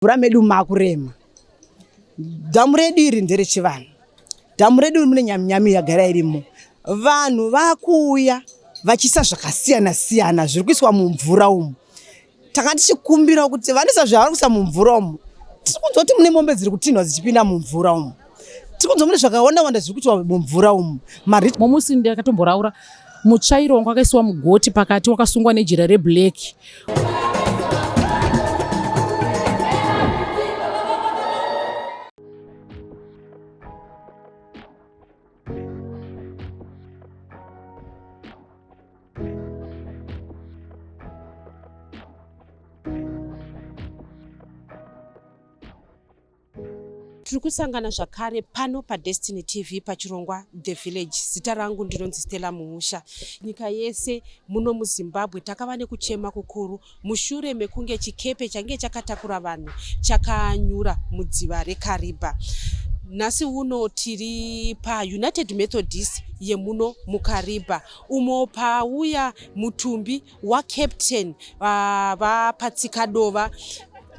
Mvura medu makurema. Dhamu redu iri nderechivanhu. Dhamu redu mune nyami yagara irimo. Vanhu vakuuya vachisa zvakasiyana siyana zviri kuiswa mumvura umu. Takatichikumbira kuti vanisa zvavari kuisa mumvura umu. Tirikunzwa kuti mune mombe dziri kutinhwa dzichipinda mumvura umu. Tirikunzwa mune zvakawanda zviri kuitwa mumvura umu. Musi ndakatomboraura mutsvairo wanga wakaiswa mugoti pakati wakasungwa nejira reblack. Tiri kusangana zvakare pano paDestiny TV pachirongwa The Village. Zita rangu ndinonzi Stella Mumusha. Nyika yese muno muZimbabwe takava nekuchema kukuru mushure mekunge chikepe change chakatakura vanhu chakanyura mudziva reKariba. Nhasi uno tiri paUnited Methodist yemuno muKariba umo pauya mutumbi waCaptain vaPatsikadova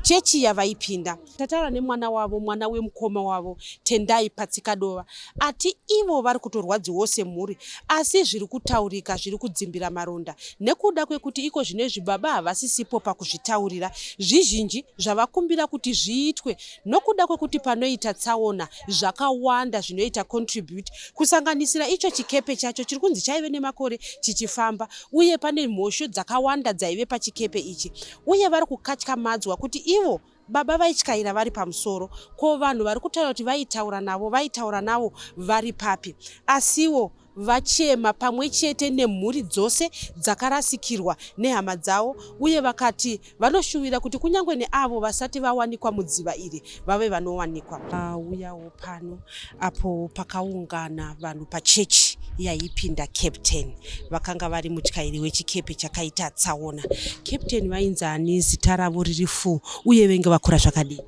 chechi yavaipinda. Tataura nemwana wavo, mwana wemukoma wavo Tendai Patsikadova, ati ivo vari kutorwadziwa semhuri, asi zviri kutaurika zviri kudzimbira maronda nekuda kwekuti iko zvinezvi baba havasisipo pakuzvitaurira. Zvizhinji zvavakumbira kuti zviitwe nokuda kwekuti panoita tsaona zvakawanda zvinoita contribute kusanganisira icho chikepe chacho chiri kunzi chaive nemakore chichifamba, uye pane mhosho dzakawanda dzaive pachikepe ichi, uye vari kukatyamadzwa kuti ivo baba vaityaira vari pamusoro, ko vanhu vari kutaura kuti vaitaura navo vari papi. Asiwo vachema pamwe chete nemhuri dzose dzakarasikirwa nehama dzavo, uye vakati vanoshuvira kuti kunyangwe neavo vasati vawanikwa mudziva iri vave vanowanikwa. Uyawo pano apo pakaungana vanhu pachechi yaipinda Captain, vakanga vari mutyairi wechikepe chakaita tsaona. Captain vainzi ani, zita ravo riri full, uye venge vakura zvakadini?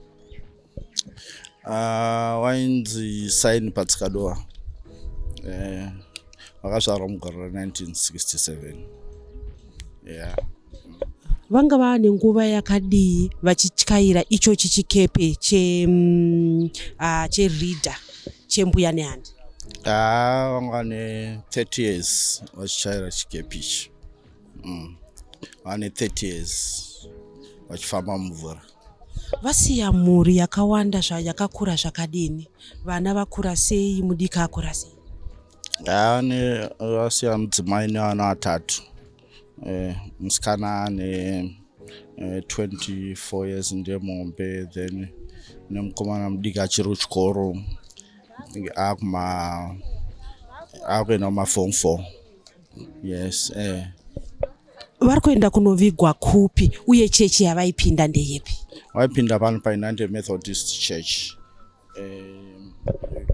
Vainzi Saini Patsikadova. Vakazvarwa mugore ra1967. Yeah. Vanga vane nguva yakadii vachityaira ichochi chikepe cheReader chembuya nehanda? Vanga ne 30 years vachityaira chikepe ichi. Vane 30 years vachifamba mumvura. Vasiya mhuri yakawanda yakakura zvakadini, vana vakura sei, mudika akura sei? Vasiya mudzimai nevana vatatu. Musikana ane 24 years ndemombe, then nemukomana mudika achiri kuchikoro akuenda kumaform 4. Yes. Vari kuenda kunovigwa kupi, uye chechi yavaipinda ndeyepi? Vaipinda pano paUnited Methodist Church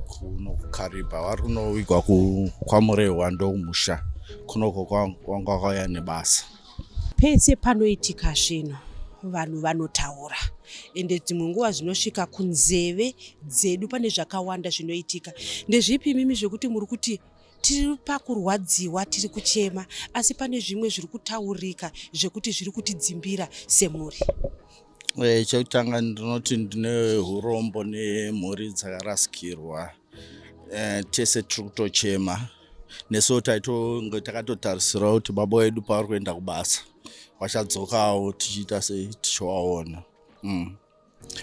kuno kuKariba. Vari kunovigwa kwaMurehwa ndokumusha, kunoko kwanga vakauya nebasa. Pese panoitika zvino vanhu vanotaura, ende dzimwe nguva zvinosvika kunzeve dzedu pane zvakawanda zvinoitika. Ndezvipi mimi zvekuti muri kuti tiri pakurwadziwa, tiri kuchema, asi pane zvimwe zviri kutaurika zvekuti zviri kutidzimbira semhuri? Chekutanga ndinoti ndine urombo nemhuri dzakarasikirwa. Tese tiri kutochema. Neso takatotarisira kuti baba wedu pavari kuenda kubasa vachadzokawo tichiita tichiwaona.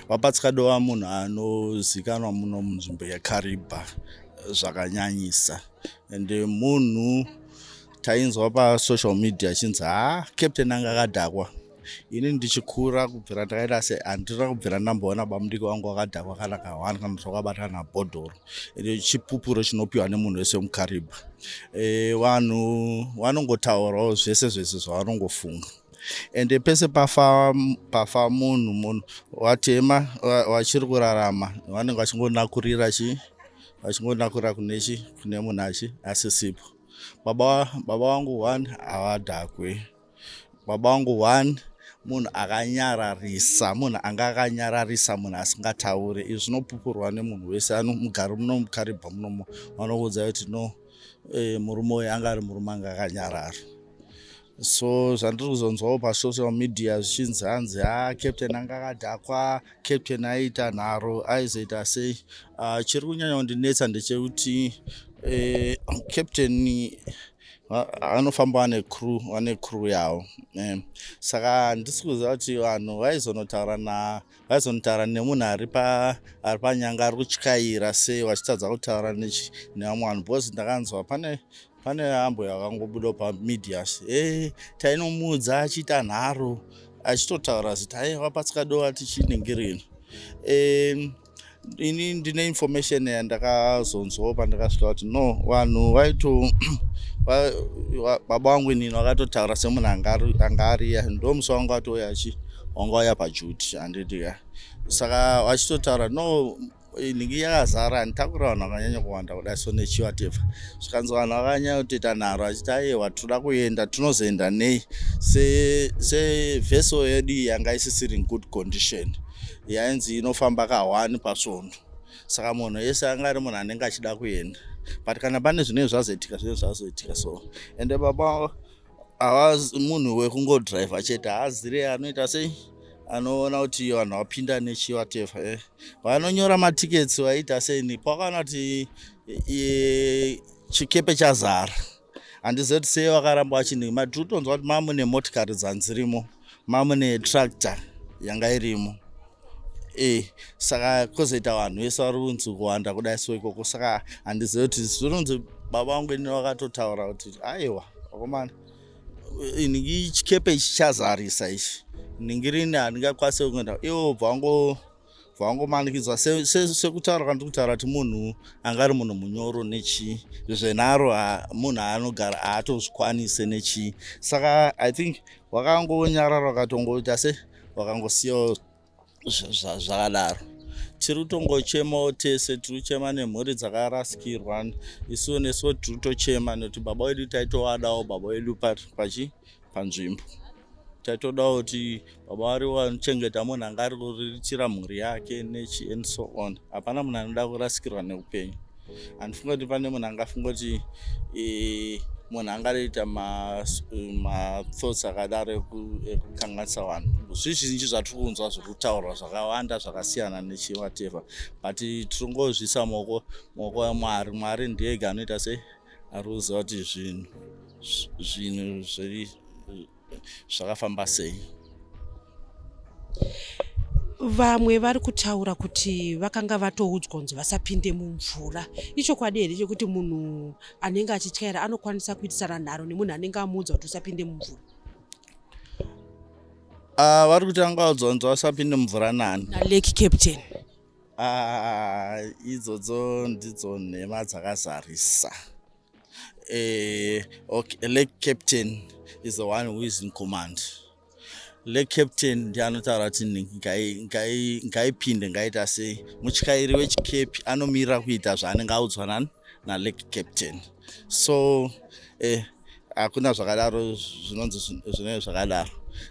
Vapatsikadova munhu anozikanwa muno munzvimbo yeKariba zvakanyanyisa, ende munhu tainzwa pasocial media achinzi Captain anga akadhakwa. Ini ndichikura kubvira takaita handina kubvira ndamboona bamudiki wangu akadhakwa kana kahwani kana twakabata nabhodhoro. Ende chipupuro chinopiwa nemunhu wese muKariba. Vanhu vanongotaurawo zvese zvavanongofunga. Ende pese pafa munhu watema wachiri kurarama, vanenge vachingonakurira kune munhu asisipo. Baba wangu 1 havadhakwe. Baba wangu 1 munhu akanyararisa, munhu anga akanyararisa, munhu asingataure. Izvi zvinopupurwa nemunhu wese anomugara muno muKariba munomo. Vanoudza kuti no, murume uyu anga ari murume anga akanyarara. so zvandiri kuzonzwawo pasocial media zvichinzi hanzi captain anga akadhakwa, captain aita nharo, aizoita sei. Chiri kunyanya kundinetsa ndechekuti captain anofamba ane crew yawo. Saka ndisi kuziva kuti vanhu vaizonotaura nemunhu ari panyanga ari kutyaira sei vachitadza kutaura nevamwe vanhu, because ndakanzwa pane ambo yakangobuda pamedia tainomuudza achiita nharo achitotaura zita wapatsikadowa tichiningirini. Ini ndine information yandakazonzwawo pandakasvika kuti no vanhu baba wangu inini vakatotaura semunhu anga ariya, ndo musi wangu atoya wanga uya pajuti handidika. Saka vachitotaura no ningi yakazara, handitakura vanhu vakanyanya kuwanda kudai so nechiwhatever. Zvikanzi vanhu vakanyanya kutoita nharo vachiti aiwa tinoda kuenda, tinozoenda nei sevhesel yedu yanga isisiri in good condition, yainzi inofamba ka1 pasvondo. Saka munhu yese anga ari munhu anenge achida kuenda, but kana pane zvinenge zvazoitika so. Ende baba havazi munhu wekungodhiraivha chete, haazire anoita sei, anoona kuti vanhu vapinda nechiwhatever. Vanonyora matiketsi vaita sei, pakaona kuti chikepe chazara. Handizivi kuti sei vakaramba vachinhi, matiri kutonzwa kuti mamune motikari dzanzirimo, mamune tractor yanga irimo. Saka kwozoita vanhu vese vari kunzi kuwanda kudai so ikoko. Saka handizivi kuti zvinonzi baba vangu inini vakatotaura kuti aiwa vakomana ingi chikepe ichi chazarisa ichi, ningirini handingakwanisi kuenda. Ivo bvangomanikidzwa sekutaura kwandiri kutaura kuti munhu anga ari munhu munyoro zvenharo munhu anogara haatozvikwanise nechi. Saka I think wakangonyarara wakatongoita se wakangosiyawo zvakadaro. Tiri kutongochemawo tese, tiri kuchema nemhuri dzakarasikirwa, isuwo nesuwo tiri kutochema nekuti baba wedu taitowadawo baba wedu panzvimbo. Taitodawo kuti baba vari vanochengeta munhu anga ari kuriritira mhuri yake nechi and so on. Hapana munhu anoda kurasikirwa neupenyu. Handifunga kuti pane munhu angafunga kuti munhu angatoita mathoughts akadaro ekukanganisa vanhu. Zvizhinji zvatiri kunzwa zviri kutaurwa zvakawanda zvakasiyana nechiwhatever, but tiri ngozvisa maoko aMwari. Mwari ndiye anoita sei, ari kuziva kuti zvinhu zvakafamba sei. Vamwe vari kutaura kuti vakanga vatoudzwa kunzi vasapinde mumvura. Ichokwadi here chekuti munhu anenge achityaira anokwanisa kuitisana nharo nemunhu anenge amuudza kuti usapinde mumvura? Vari kuti anga vaudzwa kunzi vasapinde mumvura nani? NaLake Captain. Idzodzo ndidzo nhema dzakazarisa. Okay, Lake Captain is the one who is in command. Lake Captain ndiye anotaura kuti ngaipinde ngaita sei. Mutyairi wechikepi anomira kuita zvaanenge audzwa naLake Captain. So hakuna zvakadaro zvinonzi zvinenge zvakadaro.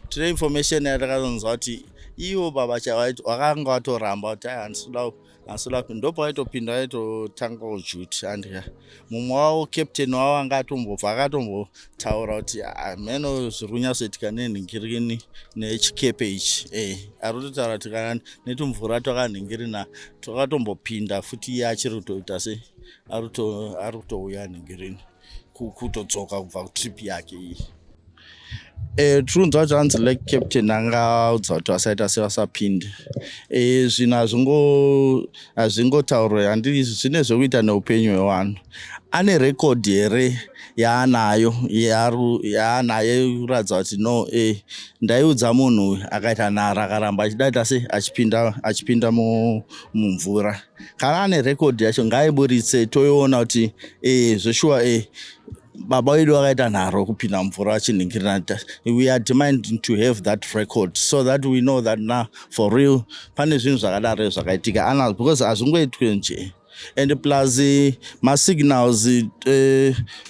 Tine information yatakazonzwa kuti ivo baba chavaiti vakanga vatoramba kuti handisida ndopa vaitopinda vaitotanga ujuti. And mumwe wavo captain wavo anga atombobva akatombotaura kuti meno zviri kunyatsoitika nenhingirini nechikepe ichi. Ari kutotaura kuti kana netumvura twakanhingirina twakatombopinda futi iye achiri kutoita sei, ari kutouya nhingirini kutodzoka kubva kutrip yake iyi. Tiri kunzwa kuti hanzi Lake Captain anga audza kuti vasaita sevasapinde. Zvinhu hazvingotaurwa, handii zvine zvekuita neupenyu hwevanhu. Ane rekodhi here yaanayo kuratidza kuti no ndaiudza munhu akaita nhara akaramba achidaita sei achipinda mumvura. Kana ane rekodhi yacho ngaaiburitse toiona kuti zveshuwa baba wedu wakaita nharo kupinda mumvura achinhingirina. We are demanding to have that record so that we know that now for real pane zvinhu zvakadaro zvakaitika, because hazvingoitwe nje. And plus masignals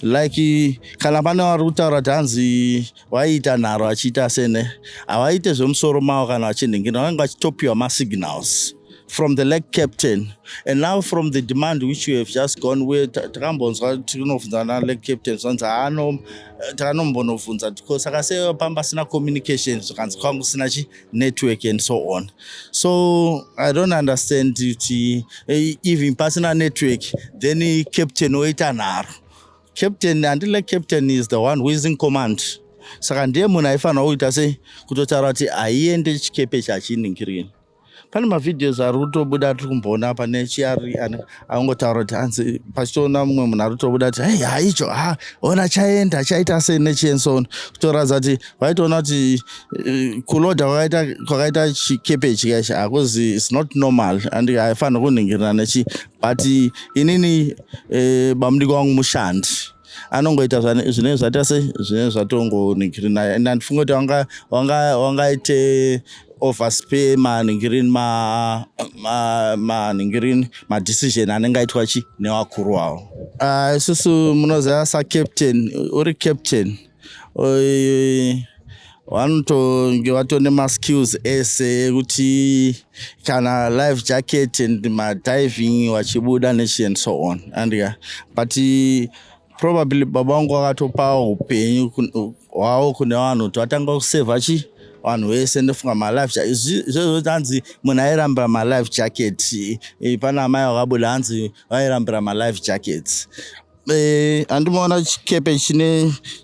like kana pane vari kutaura kuti hanzi waiita nharo achiita sene, havaite zvemusoro mavo kana vachinhingirina, vanenge vachitopiwa masignals from the leg captain, and now from the demand which you have just gone with takambonzwa tinofunza na leg captain sonza takanombonofunza because akaseyo pamba sina communication zvakanzi kwangu sina network and so on. So I don't understand even pasina network then captain oita nharo. Captain until captain is the one who is in command. Saka ndiye munhu aifanira kuita sei kutotaura kuti aiende chikepe chachiningirini. Pane mavidheos ari kutobuda tiri kumboona pane chiari angotaura kuti hanzi pachitoona mumwe munhu ari kutobuda kuti hei haicho ona chaenda chaita sei nechensoni kutoratidza kuti vaitoona kuti kuloda kwakaita chikepe chikachi hakuzi it's not normal and haifanira kuningirana nechi but inini bamudiki wangu mushandi anongoita zvinenge zvaita sei zvinenge zvatongoningirina and andifunga kuti wangaite overspay maningirini madecision anenge aitwa nevakuru wavo. Isusu munoziva sacaptain uri captain vanotonge vatone maskills ese ekuti kana life jacket and madiving vachibuda nechi and so on but probably baba vangu vakatopa upenyu hwavo kune vanhu kuti vatanga kusevha vanhu vese ndofunga malife izvozvo hanzi munhu airambira malife jacket pana amai vakabuda hanzi vairambira malife jackets. Andimaona chikepe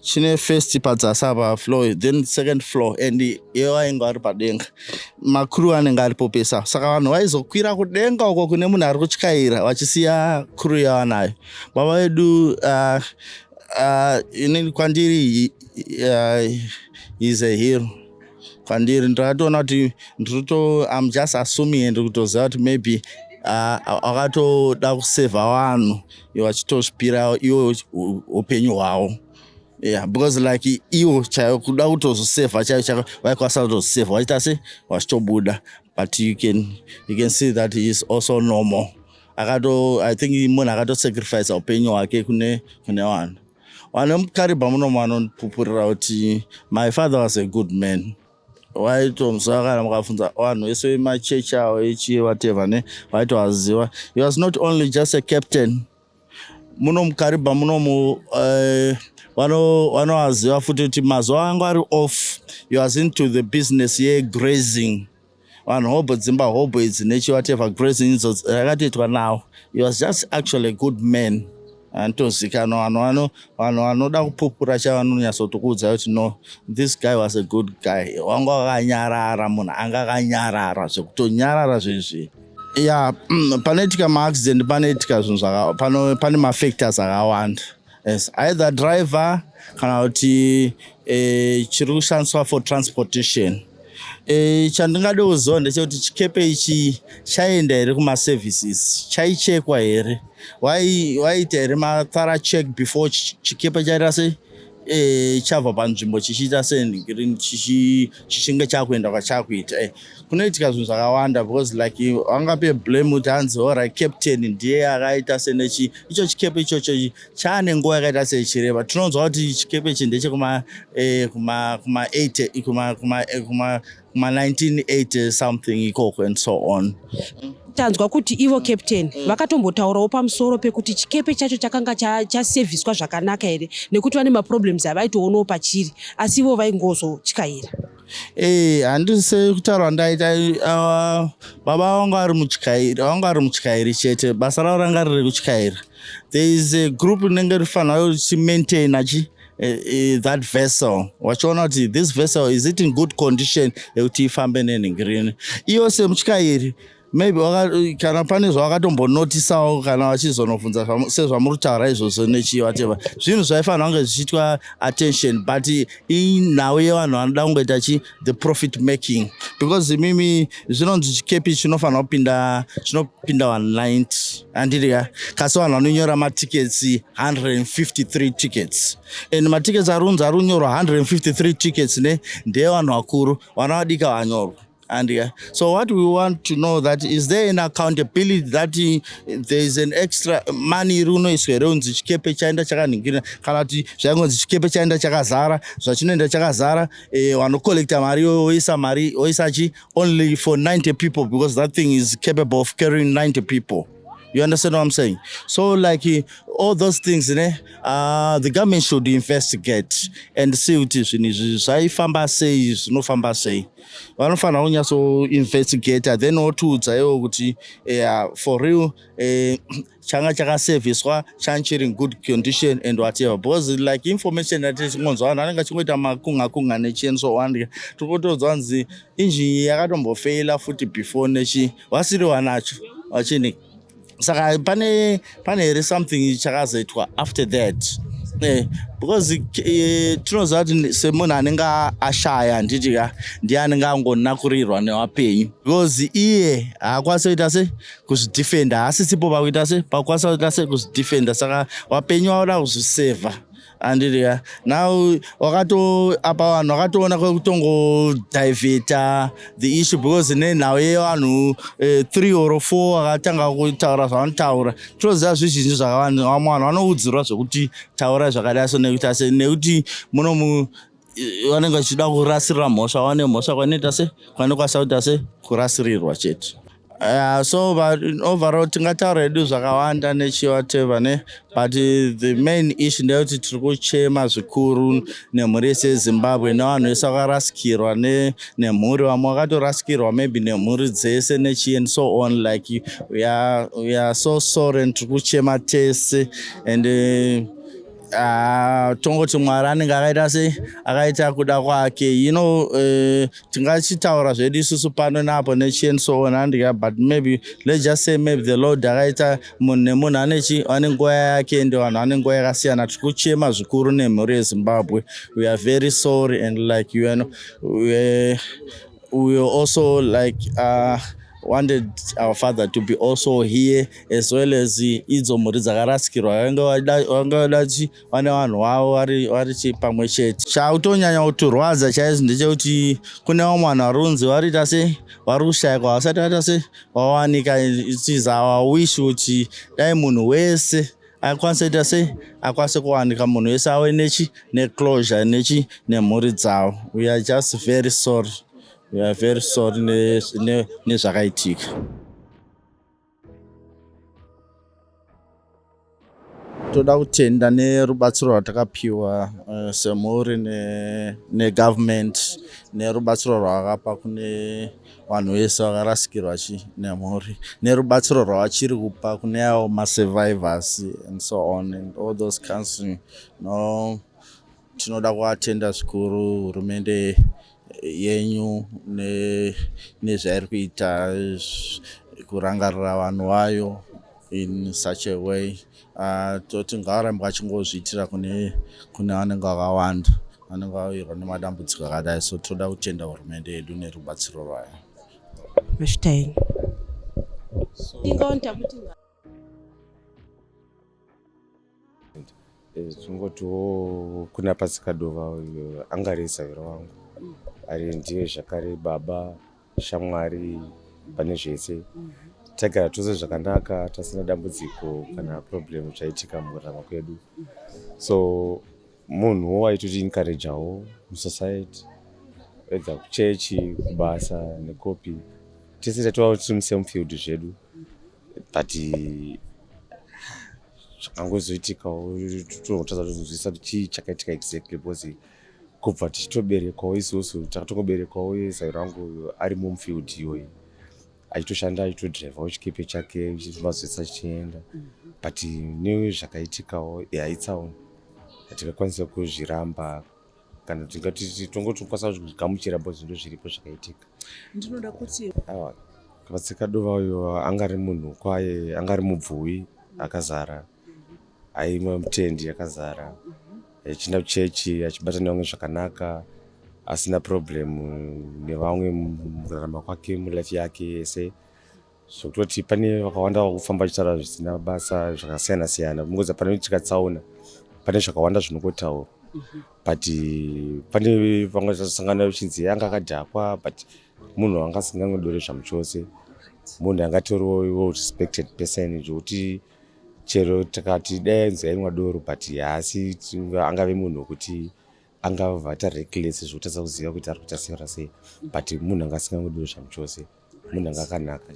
chine first padzasi apa floor then second floor and iye vainge vari padenga makuru anenge aripo pesa saka vanhu vaizokwira kudenga uko kune munhu ari kutyaira vachisiya kuru yavanayo. Baba vedu inini kwandiri is a hero kwandiri ndakatoona kuti I'm just assuming and kutoziva kuti maybe akatoda kusevha vanhu iwo achitosvipira iwo upenyu hwavo because like iwo chaiwo kuda kutozosevha chaiwo vaikwanisa kutozosevha vachiita sei vachitobuda but you can see that he is also normal. I think munhu akatosacrifice upenyu hwake kune vanhu vanemukariba munomu vanopupurira kuti my father was a good man. Waitomuzva kana mukafunza vanhu vese vemachechi avo whatever vaitovaziva he was not only just a captain. Muno mukariba munomu vanovaziva futi kuti mazuva anga ari off he was into the business grazing vanhu hobo dzimba hobo idzi nechi whatever grazing idzo rakatoitwa nawo. He was just actually a good man antozikanwa vanhu vanoda kupupura chavanonyatsotokuudza kuti no this guy was a good guy. Wanga wakanyarara munhu anga akanyarara zvekutonyarara zvezvi panoitika maaccident panoitika zvinhu pane mafactors akawanda either driver kana kuti chiri kushandiswa for transportation. Chandingade kuziva ndechekuti chikepe ichi chaenda here kumaservices chaichekwa here waita here mathorough check before chikepe chaita sei chabva panzvimbo chichiita senhingirini chichinge chakuenda kwachakuita. Kunoitika zvinhu zvakawanda because like wangape blame kuti hanzi alright captain ndiye akaita senechi icho chikepe ichocho chaane nguva yakaita sechireba. Tinonzwa kuti chikepe ichi ndechekuma 1980 something ikoko and so on. Tanzwa kuti ivo captain vakatombotaurawo pamusoro pekuti chikepe chacho chakanga chaserviswa zvakanaka here nekuti vane maproblems avaitoonawo pachiri asi ivo vaingozotyaira. Handisi kutaura ndaita baba vanga ari mutyairi chete basa ravo ranga riri kutyaira. There is a group rinenge rifanira kuti maintain that vessel wachiona kuti this vessel is it in good condition yekuti ifambe nenhingirini. Iwo semutyairi maybe kana pane zvavakatombonotisawo kana vachizonobvunza sezvamuri kutaura izvozvo nechi whatever zvinhu zvaifanira kunge zvichiitwa attention but inhau yevanhu vanoda kungoita the profit making because mimi zvinonzi chikepi chinofanira chinopinda vanhu 90 andiriya kasi vanhu vanonyora matickets 153 tickets and matickets arunzi ari kunyorwa 153 tickets ndevanhu vakuru vana vadika vanyorwa And so what we want to know that is there an accountability that there is an extra money runoiswa here unzi chikepe chaenda chakaningirira kana kuti zvaingonzi chikepe chaenda chakazara zvachinoenda chakazara vanocollecta mari oisa only for 90 people because that thing is capable of carrying 90 people. You understand what I'm saying? So like all those things, the government should investigate and see what is in zvaifamba sei zvinofamba sei. Vanofanira kunyaso investigate then otiudzawo kuti for real changa chakaserviswa chanchiri in good condition and whatever because like information that is ngonzwa vanhu anenge achingoita makunga nechi so on tokotodza vanzi injini yakatombofaila futi before nechi wasiriwa nacho wachini saka pane here something chakazoitwa after that because tinoziva kuti semunhu anenge ashaya nditika ndiye anenge angonakurirwa nevapenyu because iye haakwanisa kuita se kuzvidefenda haasisipo pakuita se pakwanisa kuita se kuzvidefenda saka vapenyu vauda kuzvisevha andiriya now apa vanhu vakatoona kwekutongodivheta the issue because nenhau yevanhu 3 or 4 vakatanga kutaura zvavanotaura tinoziva zvizhinji zvakavanhu vamwe vanhu vanoudzirwa zvekuti taura zvakadai so nekuti muno vanenge vachida kurasirira mhosva vane mhosva kwanoita se kwanokwanisa kuita se kurasirirwa chete. So but overall tingataura hedu zvakawanda nechiwhatever but the main issue ndeyekuti tiri kuchema zvikuru nemhuri yese yeZimbabwe nevanhu vese vakarasikirwa nemhuri vamwe vakatorasikirwa maybe nemhuri dzese nechi and so on like we are so sorry and tiri kuchema tese and tongoti Mwari anenge akaita kuda kwake tingachitaura zvedu isusu pano napo nechi and so on but maybe let's just say maybe the Lord akaita munhu nemunhu ane nguva yake ende vanhu ane nguva yakasiyana tiri kuchema zvikuru nemhuri yeZimbabwe. We are very sorry and like we also like wanted our father to be also here as well as idzo mhuri dzakarasikirwa vanga vadachi vane vanhu vavo vari pamwe chete. Chautonyanya kuturwadza chaizvo ndechekuti kune vamwe vanhu varunzi varita se vari kushayikwa vasati vaita se vawanika. It is our wish kuti dai munhu wese akwanisa kuita se akwanisa kuwanika munhu wese ave neclosure nemhuri dzavo. We are just very sorry. We are very sorry nezvakaitika. Toda kutenda nerubatsiro rwatakapiwa semhuri negovernment nerubatsiro rwakapa kune vanhu vese vakarasikirwa nemhuri nerubatsiro rwavachiri kupa kune avo masurvivors and so on and all those counseling. No, tinoda kuvatenda zvikuru hurumende yenyu nezvairi kuita kurangarira vanhu vayo in such a way toti ngavarambe vachingozviitira kune vanenge vakawanda vanenge vawirwa nemadambudziko akadai. So toda kutenda hurumende yedu nerubatsiro rwayo. Mashitaini tingotiwo kuna Patsikadova angarisa vero wangu ari ndiye zvakare baba shamwari pane zvese tagara tose zvakanaka tasina dambudziko kana problem chaitika mukurarama kwedu. So munhu waitoti encourageawo musociety edza kuchechi kubasa nekopi tese tatova tiri musame field zvedu but zvakangozoitikawo tonotaza tozozvisa kuti chii chakaitika exactly because kubva tichitoberekwawo isusu takatongoberekwawo zai rangu ari mufield iyoyi achitoshanda achitodhiraivhawo chikepe chake chimazvisa chichienda but nezvakaitikawo haitsaona hatingakwanisa kuzviramba kana tingati tongotokwanisa kuzvigamuchira bo zvinhu zviripo zvakaitika. Ndinoda kuti Patsikadova uyo angari munhu kwaye angari mubvuwi akazara aimwe mutendi akazara achienda kuchechi achibatana nevamwe zvakanaka asina problem nevamwe mukurarama kwake mulife yake yese. Zvokutoti pane vakawanda vakufamba vachitaura zvisina basa zvakasiyana siyana kungoza pane tikatsauna pane zvakawanda zvinokotaura but pane vamwe zvasangana vichinzi yanga akadhakwa but munhu anga asingangodori zvamuchose, munhu angatoriwo respected person zvokuti chero takati dai nzaimwa doro but asi angave munhu wekuti angavhata reckless zvokutadza kuziva kuti ari kuita sei but munhu anga asingangodori zvamuchose, munhu anga akanaka.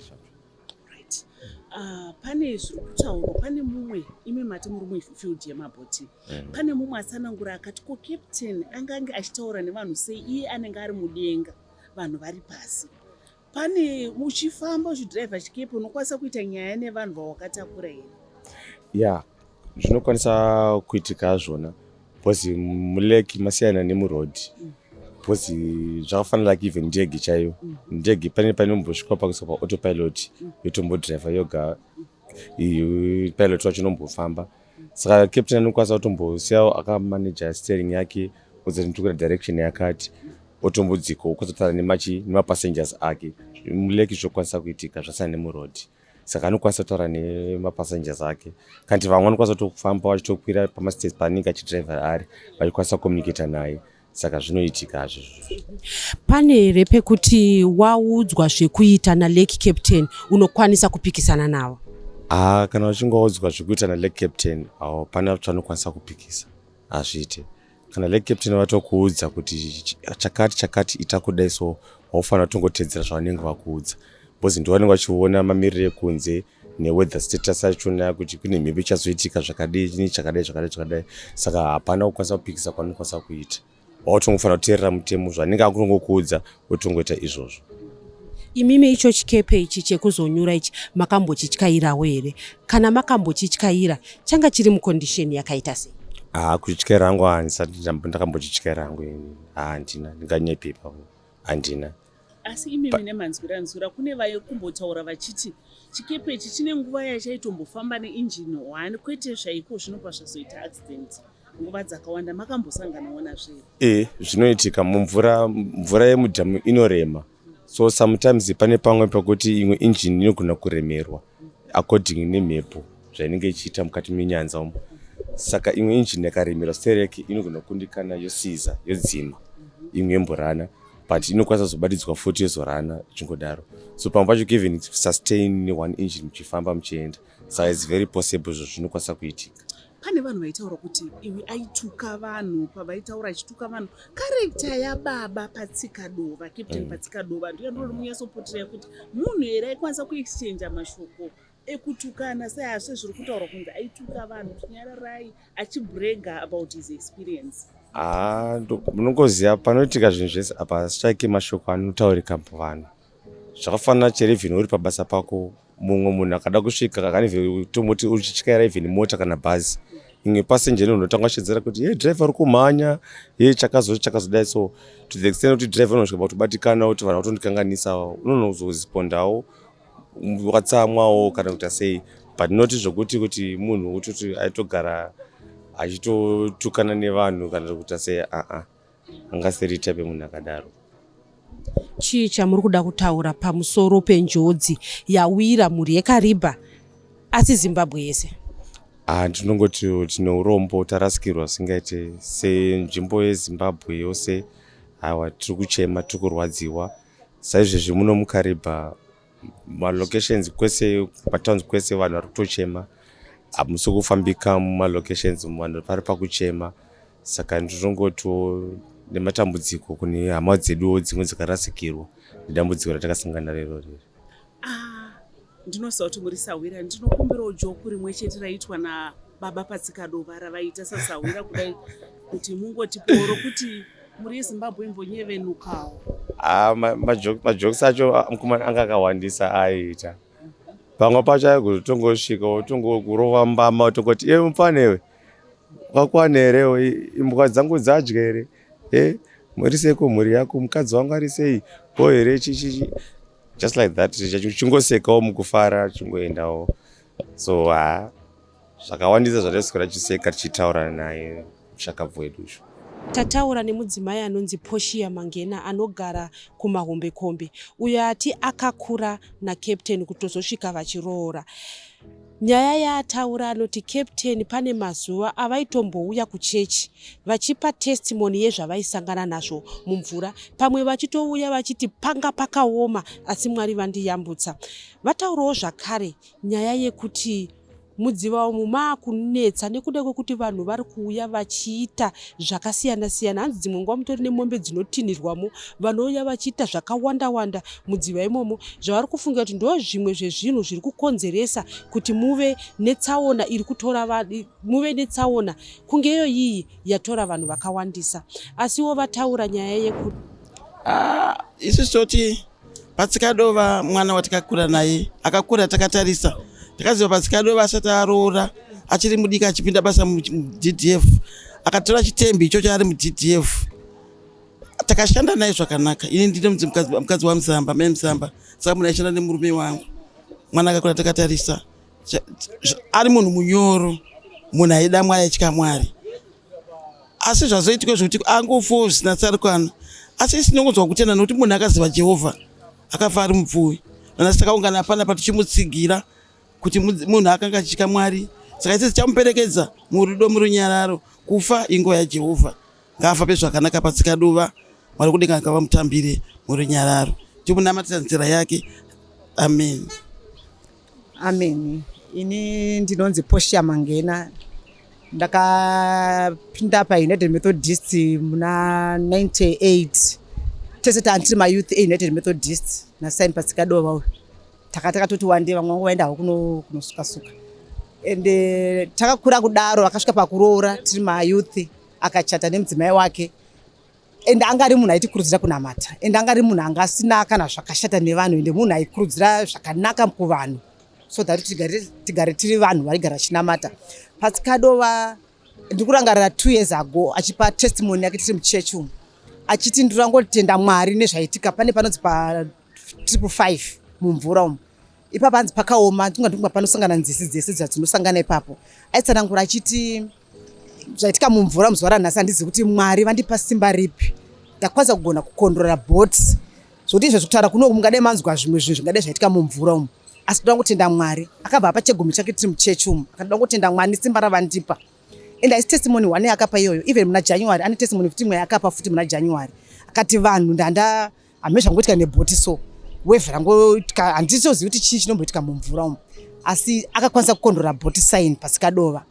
Pane zviri kutaurwa, pane mumwe imi mati muri mufield yemabhoti, pane mumwe asanangura akati ko captain angange achitaura nevanhu sei iye anenge ari mudenga vanhu vari pasi. Pane muchifamba uchidhiraivha chikepe unokwanisa kuita nyaya nevanhu vawakatakura here? Ya, zvinokwanisa kuitika zvona bhozi muleki masiyana nemurodhi bhozi zvakafanira like even ndege chaiyo, ndege pane nombosvika pakuiswa paautopilot yotombodhiraivha yoga, pilot wacho nombofamba, saka captain anokwanisa kutombosiyawo akamanaja steering yake kuzototukura direction yakati otombodzika okwazotaura nemapassengers ake. Muleki zvokwanisa kuitika zvasiyana nemurodhi, saka anokwanisa kutaura nemapassengers ake, kanti vamwe vanokwanisa kutofamba vachitokwira pamastairs paanenge achidhiraivha ari vachikwanisa kucommunicata naye, saka zvinoitika zvezvo. Pane here pekuti waudzwa zvekuita nalake captain unokwanisa kupikisana navo? Kana uchinge waudzwa zvekuita nalake captain hapana chanokwanisa kupikisa, hazviite. Kana lake captain vatokuudza kuti chakati ita kudai, so haufanira kutongotedzera zvavanenge vakuudza, bhozi ndivanenge vachiona mamiriro ekunze neweather status achona kuti kune mhepo ichazoitika zvakadii chakadai, saka hapana kukwanisa kupikisa kwaanokwanisa kuita. Wautongofanira kuteerera mutemo, zvanenge akungokuudza wotongoita izvozvo. Imimi icho chikepe ichi chekuzonyura ichi makambochityairawo here? Kana makambochityaira changa chiri mucondition yakaita sei? Kuchityaira hangu handisati ndakambochityaira hangu, handina, ndinganyepepa, handina. Asi imimi nemanzwiranzwira kune vaikumbotaura vachiti chikepe ichi chine nguva yachaitombofamba neinjini 1 kwete zvaiko zvinobva zvazoita accident nguva dzakawanda. Makambosanganawo nazvo? Zvinoitika mvura yemudhamu inorema, so sometimes pane pamwe pekuti imwe injini inogona kuremerwa according nemhepo zvainenge ichiita mukati menyanza umo, saka imwe injini yakaremerwa stereki inogona kundikana yosiza yodzima, imwe yemborana but inokwanisa zobatidzwa futi yozorana chingodaro, so pamwe pacho given sustain one engine muchifamba muchienda, saka it's very possible zvinokwanisa kuitika. Pane vanhu vaitaura kuti iwe aituka vanhu, pavaitaura achituka vanhu, karekta yababa Patsikadova, captain Patsikadova ndiyo munyatsopotera kuti munhu here aikwanisa kuexchange mashoko ekutukana seazvo zviri kutaura kunzi aituka vanhu. Tinyararai achibrega about his experience. Munongoziva panoitika zvinhu zvese apa sichaike mashoko anotaurika muvanhu. Zvakafanana chero even uri pabasa pako, mumwe munhu akada kusvika kakani tomoti uchityaira even mota kana bhazi, imwe passenger unotanga kushedzera kuti driver uri kumhanya, chakazodai, so to the extent kuti driver unosvika pakutobatikana kuti vanhu vatondikanganisa, unozorespondawo wakatsamwawo kana kuita sei, but not zvokuti munhu utoti aitogara achitotukana nevanhu kana kuita sei, angasiri type munhu akadaro. Chii chamuri kuda kutaura pamusoro penjodzi yawira mhuri yeKariba asi Zimbabwe yese? Ndinongoti tine urombo, tarasikirwa singaite senzvimbo yeZimbabwe yose. Tiri kuchema, tiri kurwadziwa. Saizvozvi muno muKariba malocations kwese, patowns kwese vanhu vari kutochema, hamusi kufambika mumalocations vanhu pari pakuchema, saka ndinongotiwo nematambudziko kune hama dzeduwo dzimwe dzakarasikirwa nedambudziko ratakasangana rero. Ndinoziva kuti muri Sawira, ndinokumbirawo joku rimwe chete raitwa nababa Patsikadova ravaita saSawira kudai kuti mungotiporo kuti muri Zimbabwe imbonyevenukawo. Majokisi acho mukomana anga akawandisa aiita. Pamwe pacho aigotongosvika otongokurova mbama otongoti mupanewe wakwana here, imbwa dzangu dzadya here, muri seiko mhuri yako, mukadzi wangu ari sei, ko here chichichi, just like that, chingosekawo mukufara chingoendawo. So zvakawandisa zvataiswera chiseka tichitaura naye mushakabvu wedu izvo. Tataura nemudzimai anonzi Portia Mangena anogara kumahombekombe, uyo ati akakura naCaptain kutozosvika vachiroora. nyaya yaataura anoti captain pane mazuva avaitombouya kuchechi vachipa testimony yezvavaisangana nazvo mumvura, pamwe vachitouya vachiti panga pakaoma asi Mwari vandiyambutsa. Vataurawo zvakare nyaya yekuti mudziva umu maakunetsa nekuda kwekuti vanhu vari kuuya vachiita zvakasiyana-siyana. Hanzi dzimwe nguva mutori nemombe dzinotinhirwamo, vanouya vachiita zvakawanda-wanda mudziva imomo, zvavari kufunga kuti ndo zvimwe zvezvinhu zviri kukonzeresa kuti muve netsaona iri kutora muve netsaona kunge iyo iyi yatora vanhu vakawandisa. Asiwo vataura nyaya yekuti isusu toti Patsikadova mwana watakakura naye akakura takatarisa, takaziva Patsikadova asati aroora achiri mudiki achipinda basa muDDF, akatora chitembi ichocho ari muDDF, takashanda naye zvakanaka. Ini ndine mukadzi waMusamba, mai Musamba, saka munhu aishanda nemurume wangu. Mwana akakura takatarisa, ari munhu munyoro, munhu aida Mwari, aitya Mwari. Asi zvazoitika zvokuti angofawo zvisina tsarukano, asi isinongonzwa kutenda nokuti munhu akaziva Jehovha akafa ari mupfuwi. Nhasi takaungana panapa tichimutsigira kuti munhu akanga achitya Mwari, saka isi tichamuperekedza murudo murunyararo. Kufa inguva yaJehovha, ngafa pezvakanaka Patsikadova, Mwari kudenga ngavamutambire murunyararo. Timunamatira nzira yake. Amen. Amen. Ini ndinonzi Portia Mangena, ndakapinda paUnited Methodist muna 98. Tese tantiri maYouth eUnited Methodist naSaint Patsikadova. Takatoti wande vamwe vaendawo kunosuka-suka. Ende takakura kudaro, akasvika pakuroora tiri maYouth, akachata nemudzimai wake. Ende anga ari munhu aitikurudzira kunamata. Ende anga ari munhu anga asina kana zvakashata nevanhu, ende munhu aikurudzira zvakanaka kuvanhu, so that tigare tiri vanhu vaigara chinamata. Patsikadova ndikurangarira 2 years ago achipa testimony yake tiri muchechi umu, achiti ndirangotenda Mwari nezvaitika. Pane panonzi pa 555 mumvura umu, ipapo hanzi pakaoma, ndinga panosangana nzizi dzese dzatinosangana ipapo. Aitsanangura achiti zvaitika mumvura muzuva ranhasi handizivi kuti Mwari vandipa simba ripi ndakwanisa kugona kukondorera bhoti, zvokuti izvo zvekutaura kuno mungade manzwa zvimwe zvinhu zvingade zvaitika mumvura umu. Asi ndoda kutenda Mwari, akabva pachegumi chake tiri muchechi umu, akada kutenda Mwari nesimba ravandipa. Ende aisi testimony 1 yakapa iyoyo, even muna January ane testimony 15 yakapa futi muna January. Akati vanhu hamene zvangoitika nebhoti, so wevha rangoitika, handizozivi kuti chii chinomboitika mumvura umu. Asi akakwanisa kukondorera bhoti sign Patsikadova.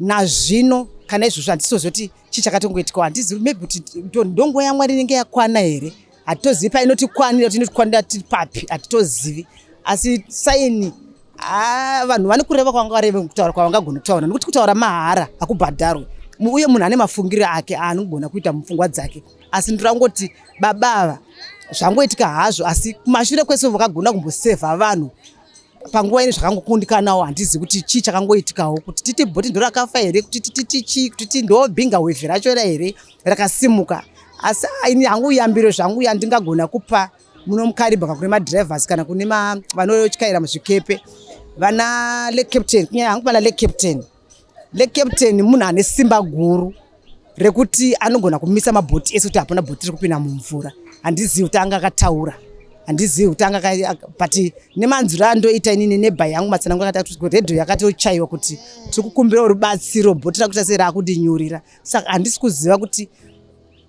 Nazvino kana izvozvo handisozivi kuti chii chakatongoitikawo, handizivi maybe kuti ndongo yaMwari inenge yakwana here, hatitozivi painotikwanira kuti inotikwanira tiri papi, hatitozivi. Asi saini vanhu vane kureva kwavangareva kutaura kwavangagona kutaura, nekuti kutaura mahara hakubhadharwe, uye munhu ane mafungiro ake aanogona kuita mupfungwa dzake. Asi ndirangoti babava zvangoitika hazvo, asi kumashure kwese vakagona kumbosevha vanhu panguva ine zvakangokundikanawo. Handizivi kuti chii chakangoitikawo, kuti titi bhoti ndo rakafa here, kuti titi chii, kuti titi ndobhinga wevhi rachora here rakasimuka. Asi ini hangu yambiro zvangu yandingagona kupa muno muKaribha kune madrivers kana kune vanotyaira muzvikepe, vana lecaptain, kunyanya hangu vana lecaptain munhu ane simba guru rekuti anogona kumisa mabhoti ese kuti hapana bhoti riri kupinda mumvura. Handizivi kuti anga akataura, handizivi kuti anga but nemanzuro andoita inini nebhai yangu matsanangu akati redhiyo yakatochaiwa kuti tiri kukumbira rubatsiro, bhoti rakuita sei raakudinyurira. Saka handisi kuziva kuti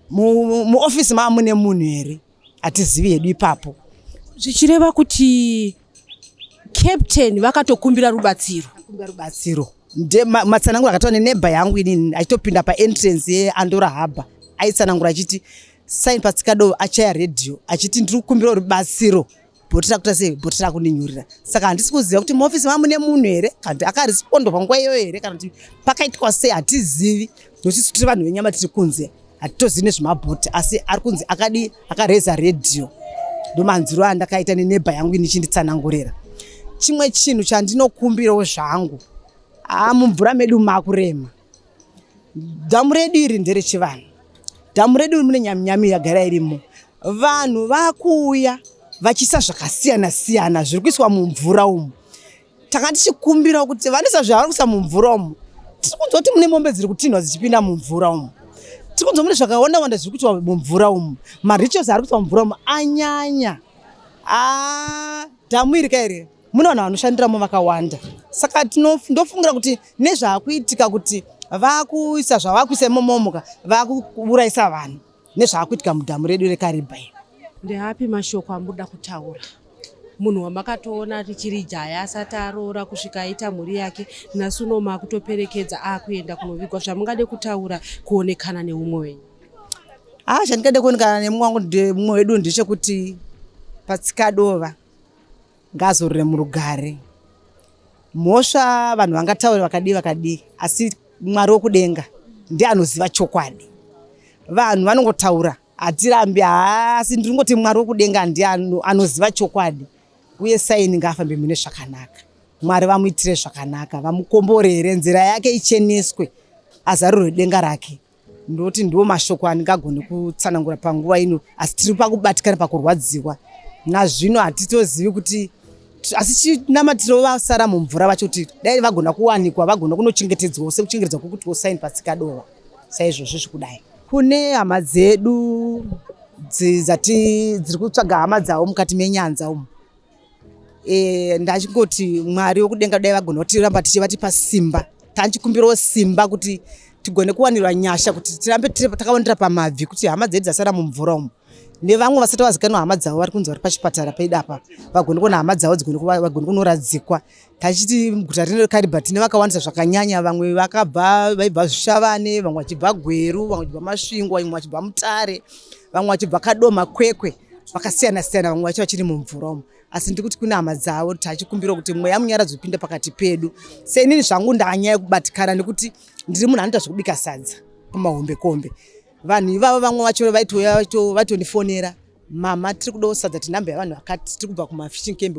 muofisi maa mune munhu here, hatizivi hedu ipapo. Zvichireva kuti captain vakatokumbira rubatsiro. Matsanangura akataura nenebha yangu inini achitopinda paentrance yeAndora Harbour, aitsanangura achiti Saint Patsikadova achaya redhiyo achiti ndiri kukumbira rubatsiro, bhoti rakuita sei, bhoti rakundinyurira. Saka handisi kuziva kuti muofisi maa mune munhu here, kana akaresponda panguva iyoyo here, kana kuti pakaitwa sei, hatizivi. Nokuti tiri vanhu venyama tiri kunze, hatitozivi nezvemabhoti, asi ari kunzi akareza redhiyo. Ndomanzuro andakaita nenebha yangu ini chinditsanangurira. Chimwe chinhu chandinokumbirawo zvangu, mumvura medu makurema. Dhamu redu iri nderechivanhu, dhamu redu mune nyami yagara irimo. Vanhu vakuuya vachisa zvakasiyana-siyana zviri kuiswa mumvura umu. Taka tichikumbira kuti vanisa zvavari kuisa mumvura umu, tiri kunzwa kuti mune mombe dziri kutinhwa dzichipinda mumvura umu. Tiri kunzwa mune zvakawanda zviri kuitwa mumvura umu. Mariches ari kuiswa mumvura umu anyanya. Dhamu iri kairi mune vanhu vanoshandiramo vakawanda, saka ndofungira kuti nezvaakuitika kuti vakuisa zvavakuisa imomomoka vakuurayisa vanhu nezvaakuitika mudhamu redu reKariba. Ndeapi mashoko amuda kutaura? Munhu wamakatoona richiri jaya asati aroora kusvika aita mhuri yake, nhasi uno makutoperekedza akuenda kunovigwa, zvamungade kutaura kuonekana neumwe wenyu? Zvandingade kuonekana nemumwe wangu mumwe wedu ndechekuti Patsikadova ngazorore murugare. Mhosva vanhu vangataura vakadii, asi Mwari wokudenga ndiye anoziva chokwadi. Vanhu vanongotaura hatirambi, asi ndingoti Mwari wokudenga ndiye anoziva chokwadi. Uye saini ngafambe mune zvakanaka. Mwari vamuitire zvakanaka, vamukomborere, nzira yake icheneswe, azarure denga rake. Ndoti ndiwo mashoko andingagone kutsanangura panguva ino, asi tiri pakubatikana pakurwadziwa. Nazvino hatitozivi kuti asi chinamatiro vasara mumvura vachoti dai vagona kuwanikwa, vagona kunochengetedzwa sekuchengetedzwa kwokuti wosaini Patsikadova. Saizvozvo zvikudai. Kune hama dzedu dziri kutsvaga hama dzavo mukati menyanza umu. Ndachingoti Mwari wokudenga dai vagona kutiramba tichivatipa simba. Tanchikumbirawo simba kuti tigone kuwanirwa nyasha kuti tirambe takaonera pamabvi kuti hama dzedu dzasara mumvura umu. Nevamwe vasati vazikanwa hama dzavo vari kunzi vari pachipatara pedu apa, vagone kuona hama dzavo vagone kunoradzikwa. Tachiti guta rino reKariba tine vakawanisa zvakanyanya, vamwe vaibva Zvishavane, vamwe vachibva Gweru, vamwe vachibva Masvingo, vamwe vachibva Mutare, vamwe vachibva Kadoma, Kwekwe, vakasiyana siyana, vamwe vacho vachiri mumvura umu. Asi ndikuti kuna hama dzavo tachikumbira kuti mweya munyaradzi upinde pakati pedu. Senini zvangu ndanyaya yekubatikana nekuti ndiri munhu anoita zvekubika sadza kumahombekombe. Vanhu ivavo vamwe vacho vatondifonera, mama tiri kudawo sadza tinhambe yavanhu vakati, tiri kubva kumafishing camp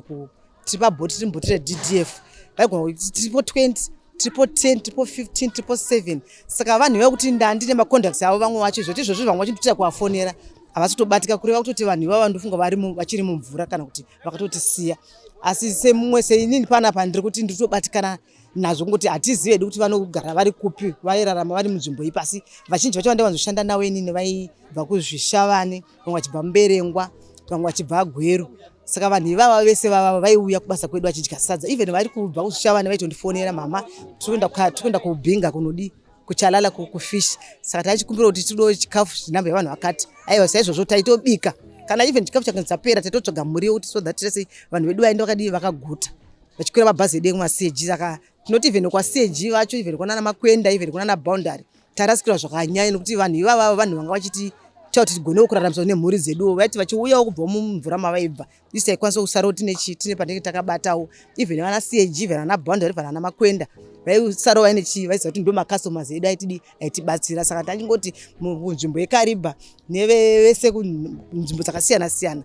tiri pabhoti, tiri mboti reDDF, vaigona kuti tiripo 20, tiripo 10, tiripo 15, tiripo 7. Saka vanhu vakuti ndandine macontacts avo vamwe vacho izvozvo vamwe vachitoita kuvafonera havasi kutobatika kureva kutoti vanhu ivavo ndofunga vachiri mumvura kana kuti vakatotisiya. Asi semumwe seinini panapa ndiri kuti nditobatikana nazvo ngoti hatizivi hedu kuti vanogara vari kupi, vairarama vari munzvimbo ipi, asi vazhinji vacho vandozoshanda navo inini vaibva kuZvishavane, vamwe vachibva Muberengwa, vamwe vachibva Gweru. Saka vanhu ivava vese vava vaiuya kubasa kwedu vachidya sadza. Even vari kubva kuZvishavane vaitondifonera, mama tikuenda kubhinga kunodi kuchalala kufishi. Saka tachikumbira kuti tido chikafu chinhambe yavanhu vakati. Aiwa saizvozvo taitobika. Kana even chikafu chakadzapera taitotsvaga muriwo kuti so that tese vanhu vedu vaenda vakaguta. Vachikwira mabhazi edu ekumaseji. Saka tinoti even kwaseji vacho, even kwanana Makwenda, even kwanana Boundary, tarasikirwa zvakanyanya nekuti vanhu ivava vanhu vanga vachiti chauti tigonewo kuraramiswa nemhuri dzedu. Vaiti vachiuyawo kubva mumvura mavaibva. Isi taikwanisa kusarawo tine panenge takabatawo. Even vana seji, even vana Boundary, even vana Makwenda vaisarawo vaine vaiziva kuti ndo macustomers edu aitibatsira. Saka tachingoti munzvimbo yeKariba nevese kunzvimbo dzakasiyana siyana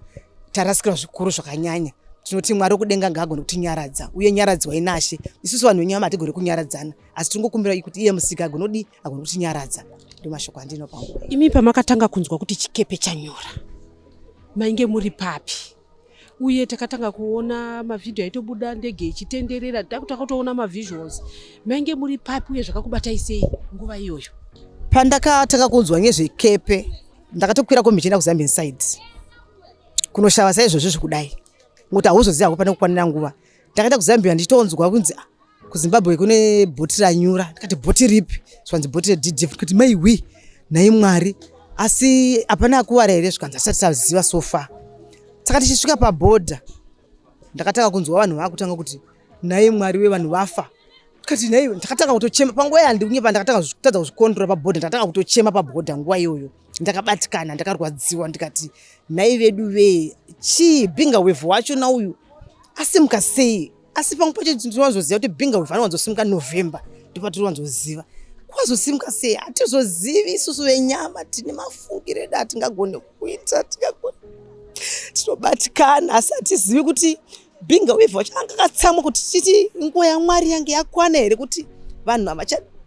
tarasikirwa zvikuru zvakanyanya. Tinoti Mwari wokudenga ngaagone kutinyaradza, uye nyaradzwa inashe. Isusu vanhu venyama hatigone kunyaradzana, asi tingokumbira kuti iye musiki agone kutinyaradza. Ndo mashoko andino pangu. Imi pamakatanga kunzwa kuti chikepe chanyura, mainge muri papi? Uye takatanga kuona mavhidhiyo aitobuda ndege ichitenderera, takakutoona mavisuals. Mainge muri papi uye zvakakubatai sei nguva iyoyo? Pandakatanga kunzwa ngezvekepe, ndakatokwira kombichenda kuZambian side kunoshava saizvozvo zvikudai. Ngoti hauzoziva kupanda kukwanira nguva. Ndakaenda kuZambia ndichitonzwa kunzi kuZimbabwe kune bhoti ranyura. Ndikati bhoti ripi? Zvanzi bhoti reDDF. Kuti maiwi nai Mwari, asi hapana akuwara here zvikanzi asati taziva so far. Saka tichisvika pabhodha ndakatanga kunzwa vanhu vakutanga kuti nai Mwari we vanhu vafa. Ndikati nai, ndakatanga kutochema panguva yandinyepa, ndakatanga kutadza kuzvikondrora pabhodha, ndakatanga kutochema pabhodha nguva iyoyo. Ndakabatikana, ndakarwadziwa, ndikati nai vedu chii Bhinga Wave wacho na uyu asimuka sei? Asi pangu pacho tinowanzoziva kuti Bhinga Wave anowanzosimuka November, ndipo tinowanzoziva. Kwazosimuka sei? Hatizozivi isusu venyama, tine mafungiro edu atingagone kuita, tinobatikana, asi hatizivi kuti Bhinga Wave wacho anga akatsamwa kuti titi nguva yaMwari yange yakwana here kuti vanhu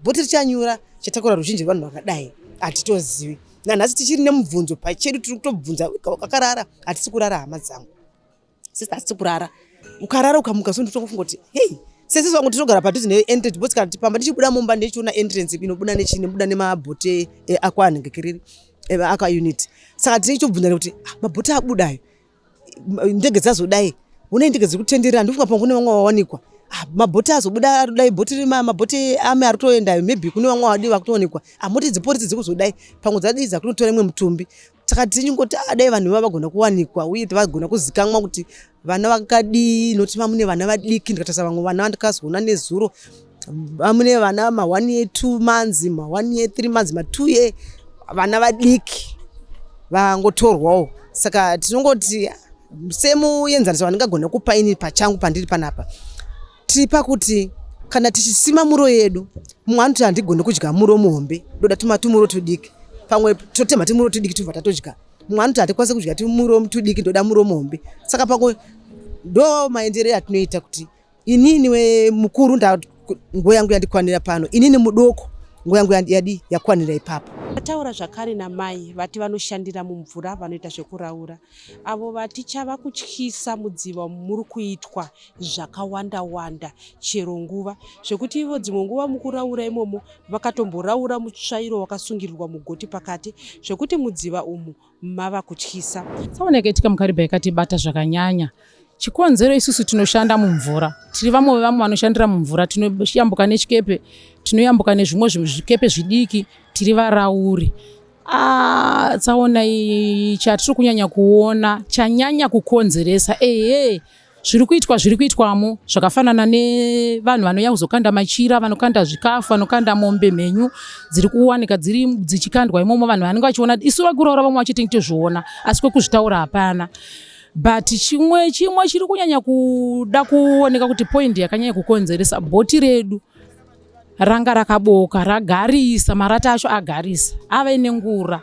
bhoti richanyura chatakura ruzhinji rwevanhu vakadai. Hatitozivi. Nanhasi tichiri nemubvunzo pachedu, tiri kutobvunza wakarara. Hatisi kurara hama dzangu. Sisi hatisi kurara. Ukarara ukamuka so nditofunga kuti hey, sisi vangu tinogara padhuze neentrance bhoti kana tipamba tichibuda mumba ndichiona entrance inobuda nechini, buda nemabhoti akwana ngekiriri aka unit. Saka tichitobvunza kuti mabhoti abudayo ndege dzazodai. Une ndege dziri kutenderera, ndofunga pangu kune vamwe vawanikwa. mabhoti azobuda dai mabhoti ame ari kutoendayo maybe kune vamwe vadi vakutoonekwa moti dzipolisi dziri kuzodai pamwe dzadii dzakunotora imwe mutumbi saka tichingoti dai vanhu vava vagona kuwanikwa uye vagona kuzikamwa kuti vana vakadii noti vamune vana vadiki ndikatarisa vamwe vana vandikazoona nezuro vamune vana ma1 year 2 months ma1 year 3 months ma2 year vana vadiki vangotorwawo saka tinongoti semuenzaniso vandingagona kupa ini pachangu pandiri panapa tiri pakuti kana tichisima muro yedu mumwe anoti handigone kudya muro muhombe ndoda tuma tumuro tudiki pamwe totema timuro tudiki tobva tatodya mumwe anoti hatikwanisi kudya timuro tudiki ndoda muro muhombe saka pamwe ndo maenderero atinoita kuti inini mukuru nguva yangu yandikwanira pano inini mudoko nguva yangu yadi yakwanira ipapo. Taura zvakare namai vati vanoshandira mumvura vanoita zvekuraura avo vati chava kutyisa mudziva muri kuitwa zvakawanda wanda chero nguva zvekuti ivo dzimwe nguva mukuraura imomo vakatomboraura mutsvairo wakasungirirwa mugoti pakati zvekuti mudziva umu mava kutyisa. Saonekaitika muKariba yakatibata zvakanyanya. Chikonzero isusu tinoshanda mumvura. Tiri vamwe vanoshandira mumvura, tinoyambuka nechikepe, tinoyambuka nezvimwe zvikepe zvidiki, tiri varauri. Tsaona chatiri kunyanya kuona chanyanya kukonzeresa zviri kuitwamo zvakafanana nevanhu vanouya kuzokanda machira, vanokanda zvikafu, vanokanda mombe, mhenyu dziri kuwanika dzichikandwa imomo vanhu vanenge vachiona isu vakuraura vamwe vachiti tozviona asi kwekuzvitaura hapana. But chimwe chiri kunyanya kuda kuoneka kuti point yakanyanya kukonzeresa bhoti redu ranga rakaboka ragarisa marata acho agarisa ave nengura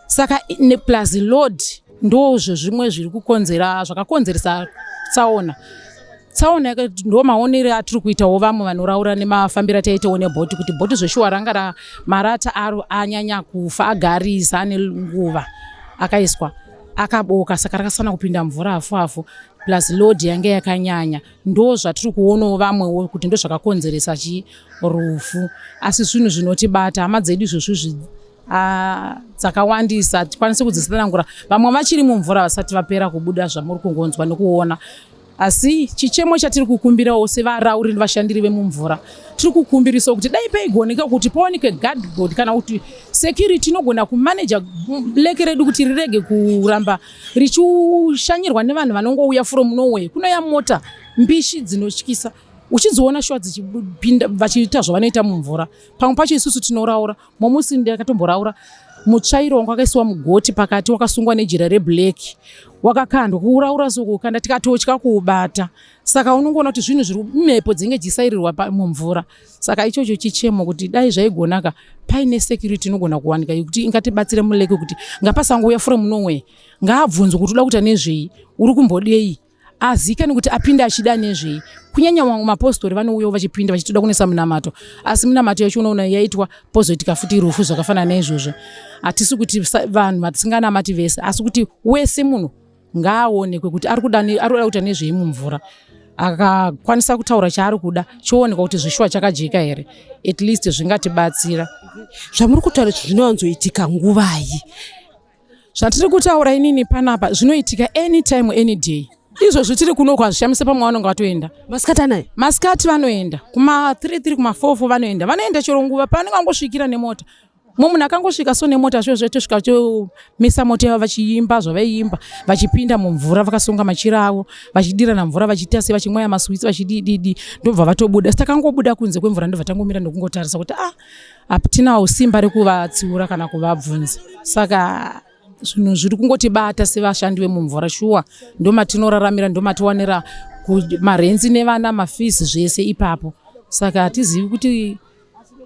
saka plus load ndozvo zvimwe zviri kukonzera zvakakonzeresa tsaona ndo maonero atiri kuitawo vamwe vanoraura nemafambiro ataitawo nebhoti kuti bhoti zveshuwa ranga marata aro anyanya kufa agarisa ane nguva akaiswa akaboka saka rakasana kupinda mvura afu plus load yange yakanyanya ndo zvatiri kuonawo vamwewo kuti ndo zvakakonzeresa rufu asi zvinhu zvinotibata hama dzedu izvozvo dzakawandisa tikwanise kudzisanangura vamwe vachiri mumvura vasati vapera kubuda zvamuri kungonzwa nekuona asi chichemo chatiri kukumbirawo sevarauri nevashandiri vemumvura tiri kukumbirisa kuti dai paigoneka kuti paoneke guardboard kana kuti security inogona kumaneja leke redu kuti rirege kuramba richishanyirwa nevanhu vanongouya from nowhere kunouya mota mbishi dzinotyisa uchidziona shuwa dzichipinda vachiita zvavanoita mumvura pamwe pacho isusu tinoraura momusi ndakatomboraura mutsvairo wanga wakaiswa mugoti pakati wakasungwa nejira reblack wakakandwa kuuraura sokukanda tikatotya kuubata saka unongoona kuti zvinhu zviri mhepo dzinenge dzisairirwa mumvura saka ichocho chichemo kuti dai zvaigonaka paine security inogona kuwanika yekuti ingatibatsire muleke kuti ngapasangouya from nowhere ngaabvunzwe kuti uda kuita nezvei uri kumbodei azikane kuti apinda achida nezvei kunyanya vamwe mapostori vanouyawo vachipinda vachitoda kunesa munamato asi munamato yacho unoona yaitwa pozoitika futi rufu zvakafanana naizvozvo hatisi kuti vanhu vatisinganamati vese asi kuti wese munhu ngaaonekwe kuti ari kuda kuita nezvei mumvura akakwanisa kutaura chaari kuda choonekwa kuti zvishuwa chakajeka here at least zvingatibatsira. Zvamuri kutaura zvinowanzoitika nguvai? Zvatiri kutaura inini panapa zvinoitika anytime any day. Izvozvo tiri kuno kwazvishamise pamwe vanonga vatoenda masikati anayi masikati vanoenda kuma 3 kuma 4 vanoenda chero nguva pavanenge vangosvikira nemota munhu akangosvika so nemota zvo zvetosvika tomisa mota yavo vachiimba zvavaiimba vachipinda mumvura vakasunga machira avo vachidira namvura vachiita sei vachimwaya maswitsi vachidididi ndobva vatobuda takangobuda kunze kwemvura ndobva tangomira ndokungotarisa kuti tinawo simba rekuvatsiura kana kuvabvunza saka zvinhu zviri kungotibata sevashandi vemumvura shuwa ndomatinoraramira ndomatiwanira marenzi nevana mafees zvese ipapo saka hatizivi kuti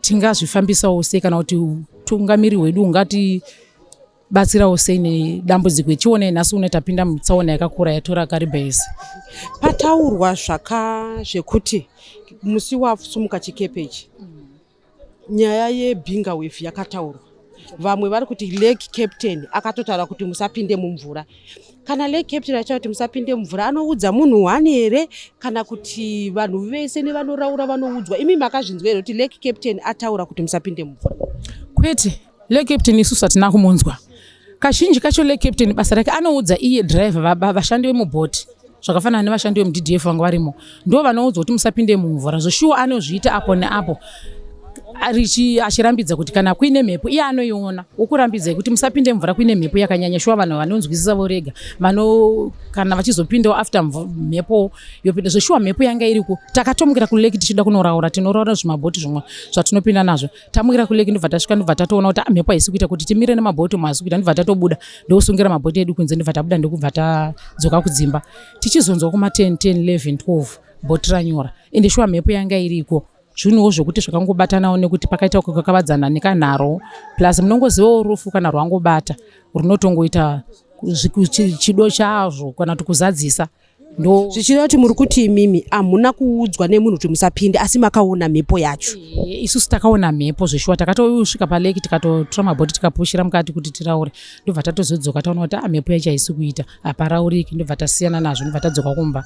tingazvifambisawo sei kana kuti utungamiri hwedu ungatibatsirawo sei nedambudziko ichiona nhasi uno tapinda mutsaona yakakura yatora Kariba yese. Pataurwa zvekuti musi wasumuka chikepe ichi nyaya yebhinga wefu yakataurwa vamwe vari kuti lake captain akatotaura kuti musapinde mumvura kana lake captain achaita kuti musapinde mumvura anoudza munhu wani here kana kuti vanhu vese nevanoraura vanoudzwa imi makazvinzwa here kuti lake captain ataura kuti musapinde mumvura? Kwete, lake captain isusu hatina kumunzwa. Kazhinji kacho lake captain basa rake anoudza iye driver vashandi vemubhoti zvakafanana nevashandi vemuddf vanga varimo ndo vanoudzwa kuti musapinde mumvura zvoshuwa anozviita apo neapo achirambidza kuti kana kuine mhepo iye anoiona wokurambidzai kuti musapinde mvura kuine mhepo yakanyanya shuwa vanhu vanonzwisisa vorega kana vachizopindawo after mhepo yopinda zvoshuwa mhepo yanga iriko takatomukira kuleki tichida kunoraura tinoraura zvimabhoti zvimwe zvatinopinda nazvo tamukira kuleki ndobva tasvika ndobva tatoona kuti mhepo haisi kuita kuti timire nemabhoti maasi kuita ndobva tatobuda ndosungira mabhoti edu kunze ndobva tabuda ndokubva tadzoka kudzimba tichizonzwa kuma 10 11 12 bhoti ranyora ende shuwa mhepo yanga iriko zvinhuwo zvokuti zvakangobatanawo nekuti pakaita kukakavadzana nekanharo plus munongozivawo rufu kana rwangobata runotongoita chido chazvo kana kuti kuzadzisa ndo zvichida kuti muri kuti imimi hamuna kuudzwa nemunhu kuti musapinde asi makaona mhepo yacho. Isusu takaona mhepo zveshuwa takatosvika paleki tikatotora mabhoti tikapushira mukati kuti tiraure ndobva tatozodzoka taona kuti mhepo yacho haisi kuita haparauriki ndobva tasiyana nazvo ndobva tadzoka kumba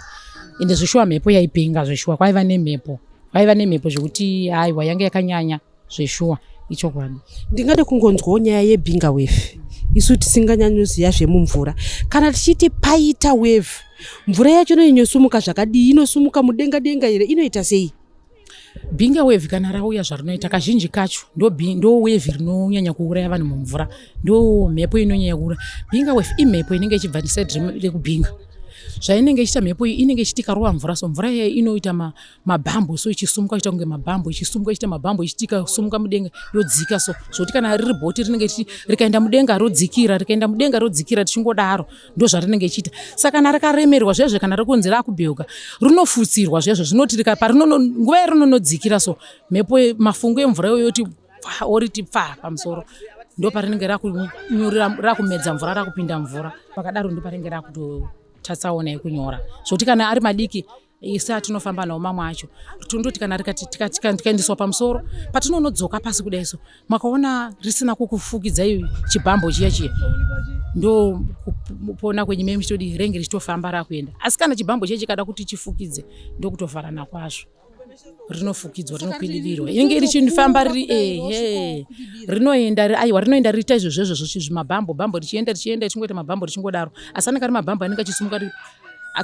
ende zveshuwa mhepo yaipenga zveshuwa kwaiva nemhepo zvekuti haiwa yanga yakanyanya zveshuwa ichokwadi. Ndingade kungonzwawo nyaya yebhinga wave isu tisinganyanyoziva zvemumvura kana tichiti paita wave mvura yacho inoinyosumuka zvakadii inosumuka mudenga denga here inoita sei? Bhinga wave kana rauya zvarinoita kazhinji kacho ndo wave rinonyanya kuuraya vanhu mumvura ndo mhepo inonyanya kuuraya. Bhinga wave imhepo inenge ichibva ndisaidi rekubhinga zvainenge ichiita mhepo iyi inenge ichitika rova mvura so mvura iya inoita mabhambo so ichisumuka ichiita kunge mabhambo ichisumuka ichiita mabhambo ichitika sumuka mudenga yodzika so zvokuti kana riri bhoti rinenge rikaenda mudenga rodzikira tichingodaro ndo zvarinenge ichiita. Saka kana rikaremerwa zvezvo kana rikunzi rakubheuka rinofutsirwa zvezvo zvinoti nguva yarinonodzikira so mhepo mafungu emvura yoyoti oriti pfa pamusoro ndo parinenge rakumedza mvura rakupinda mvura pakadaro ndo parinenge tatsaona yekunyora zvokuti kana ari madiki isi atinofamba nawo mamwe acho tondoti kana tikaendeswa pamusoro patinonodzoka pasi kudai so makaona risina kukufukidzai chibhambo chiya ndo kupona kwenyu memi chitodi renge richitofamba rakuenda asi kana chibhambo chiya chikada kuti chifukidze ndokutovharana kwazvo rinofukidzwa rinokwidibirwa inenge richifamba rinoenda riita izvozvo zvimabhambo richienda richingoita mabhambo richingodaro asi anenge ari mabhambo anenge achisumuka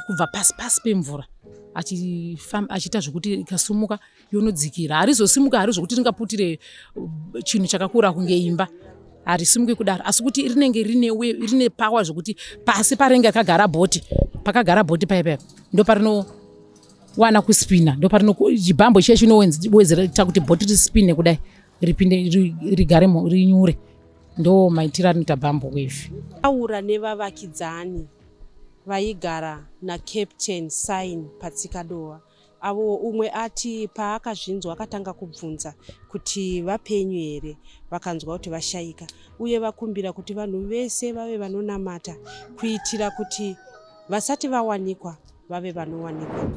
kubva pasi pemvura achiita zvokuti ikasumuka yonodzikira harizosimuka hari zvokuti ringaputire chinhu chakakura kunge imba harisimuki kudaro asi kuti rinenge rine pawa zvokuti pasi parinenge rakagara bhoti pakagara bhoti paipa ndo parinowana kuspina ndo chibhambo chiya chinowedzera kuti bhoti rispine kudai ripinde rigare rinyure ndo maitiro anoita bhambo wave. Aura nevavakidzani vaigara naCaptain Sign Patsikadova avo umwe ati paakazvinzwa akatanga kubvunza kuti vapenyu here vakanzwa kuti vashayika uye vakumbira kuti vanhu vese vave vanonamata kuitira kuti vasati vawanikwa vave vanowanikwa.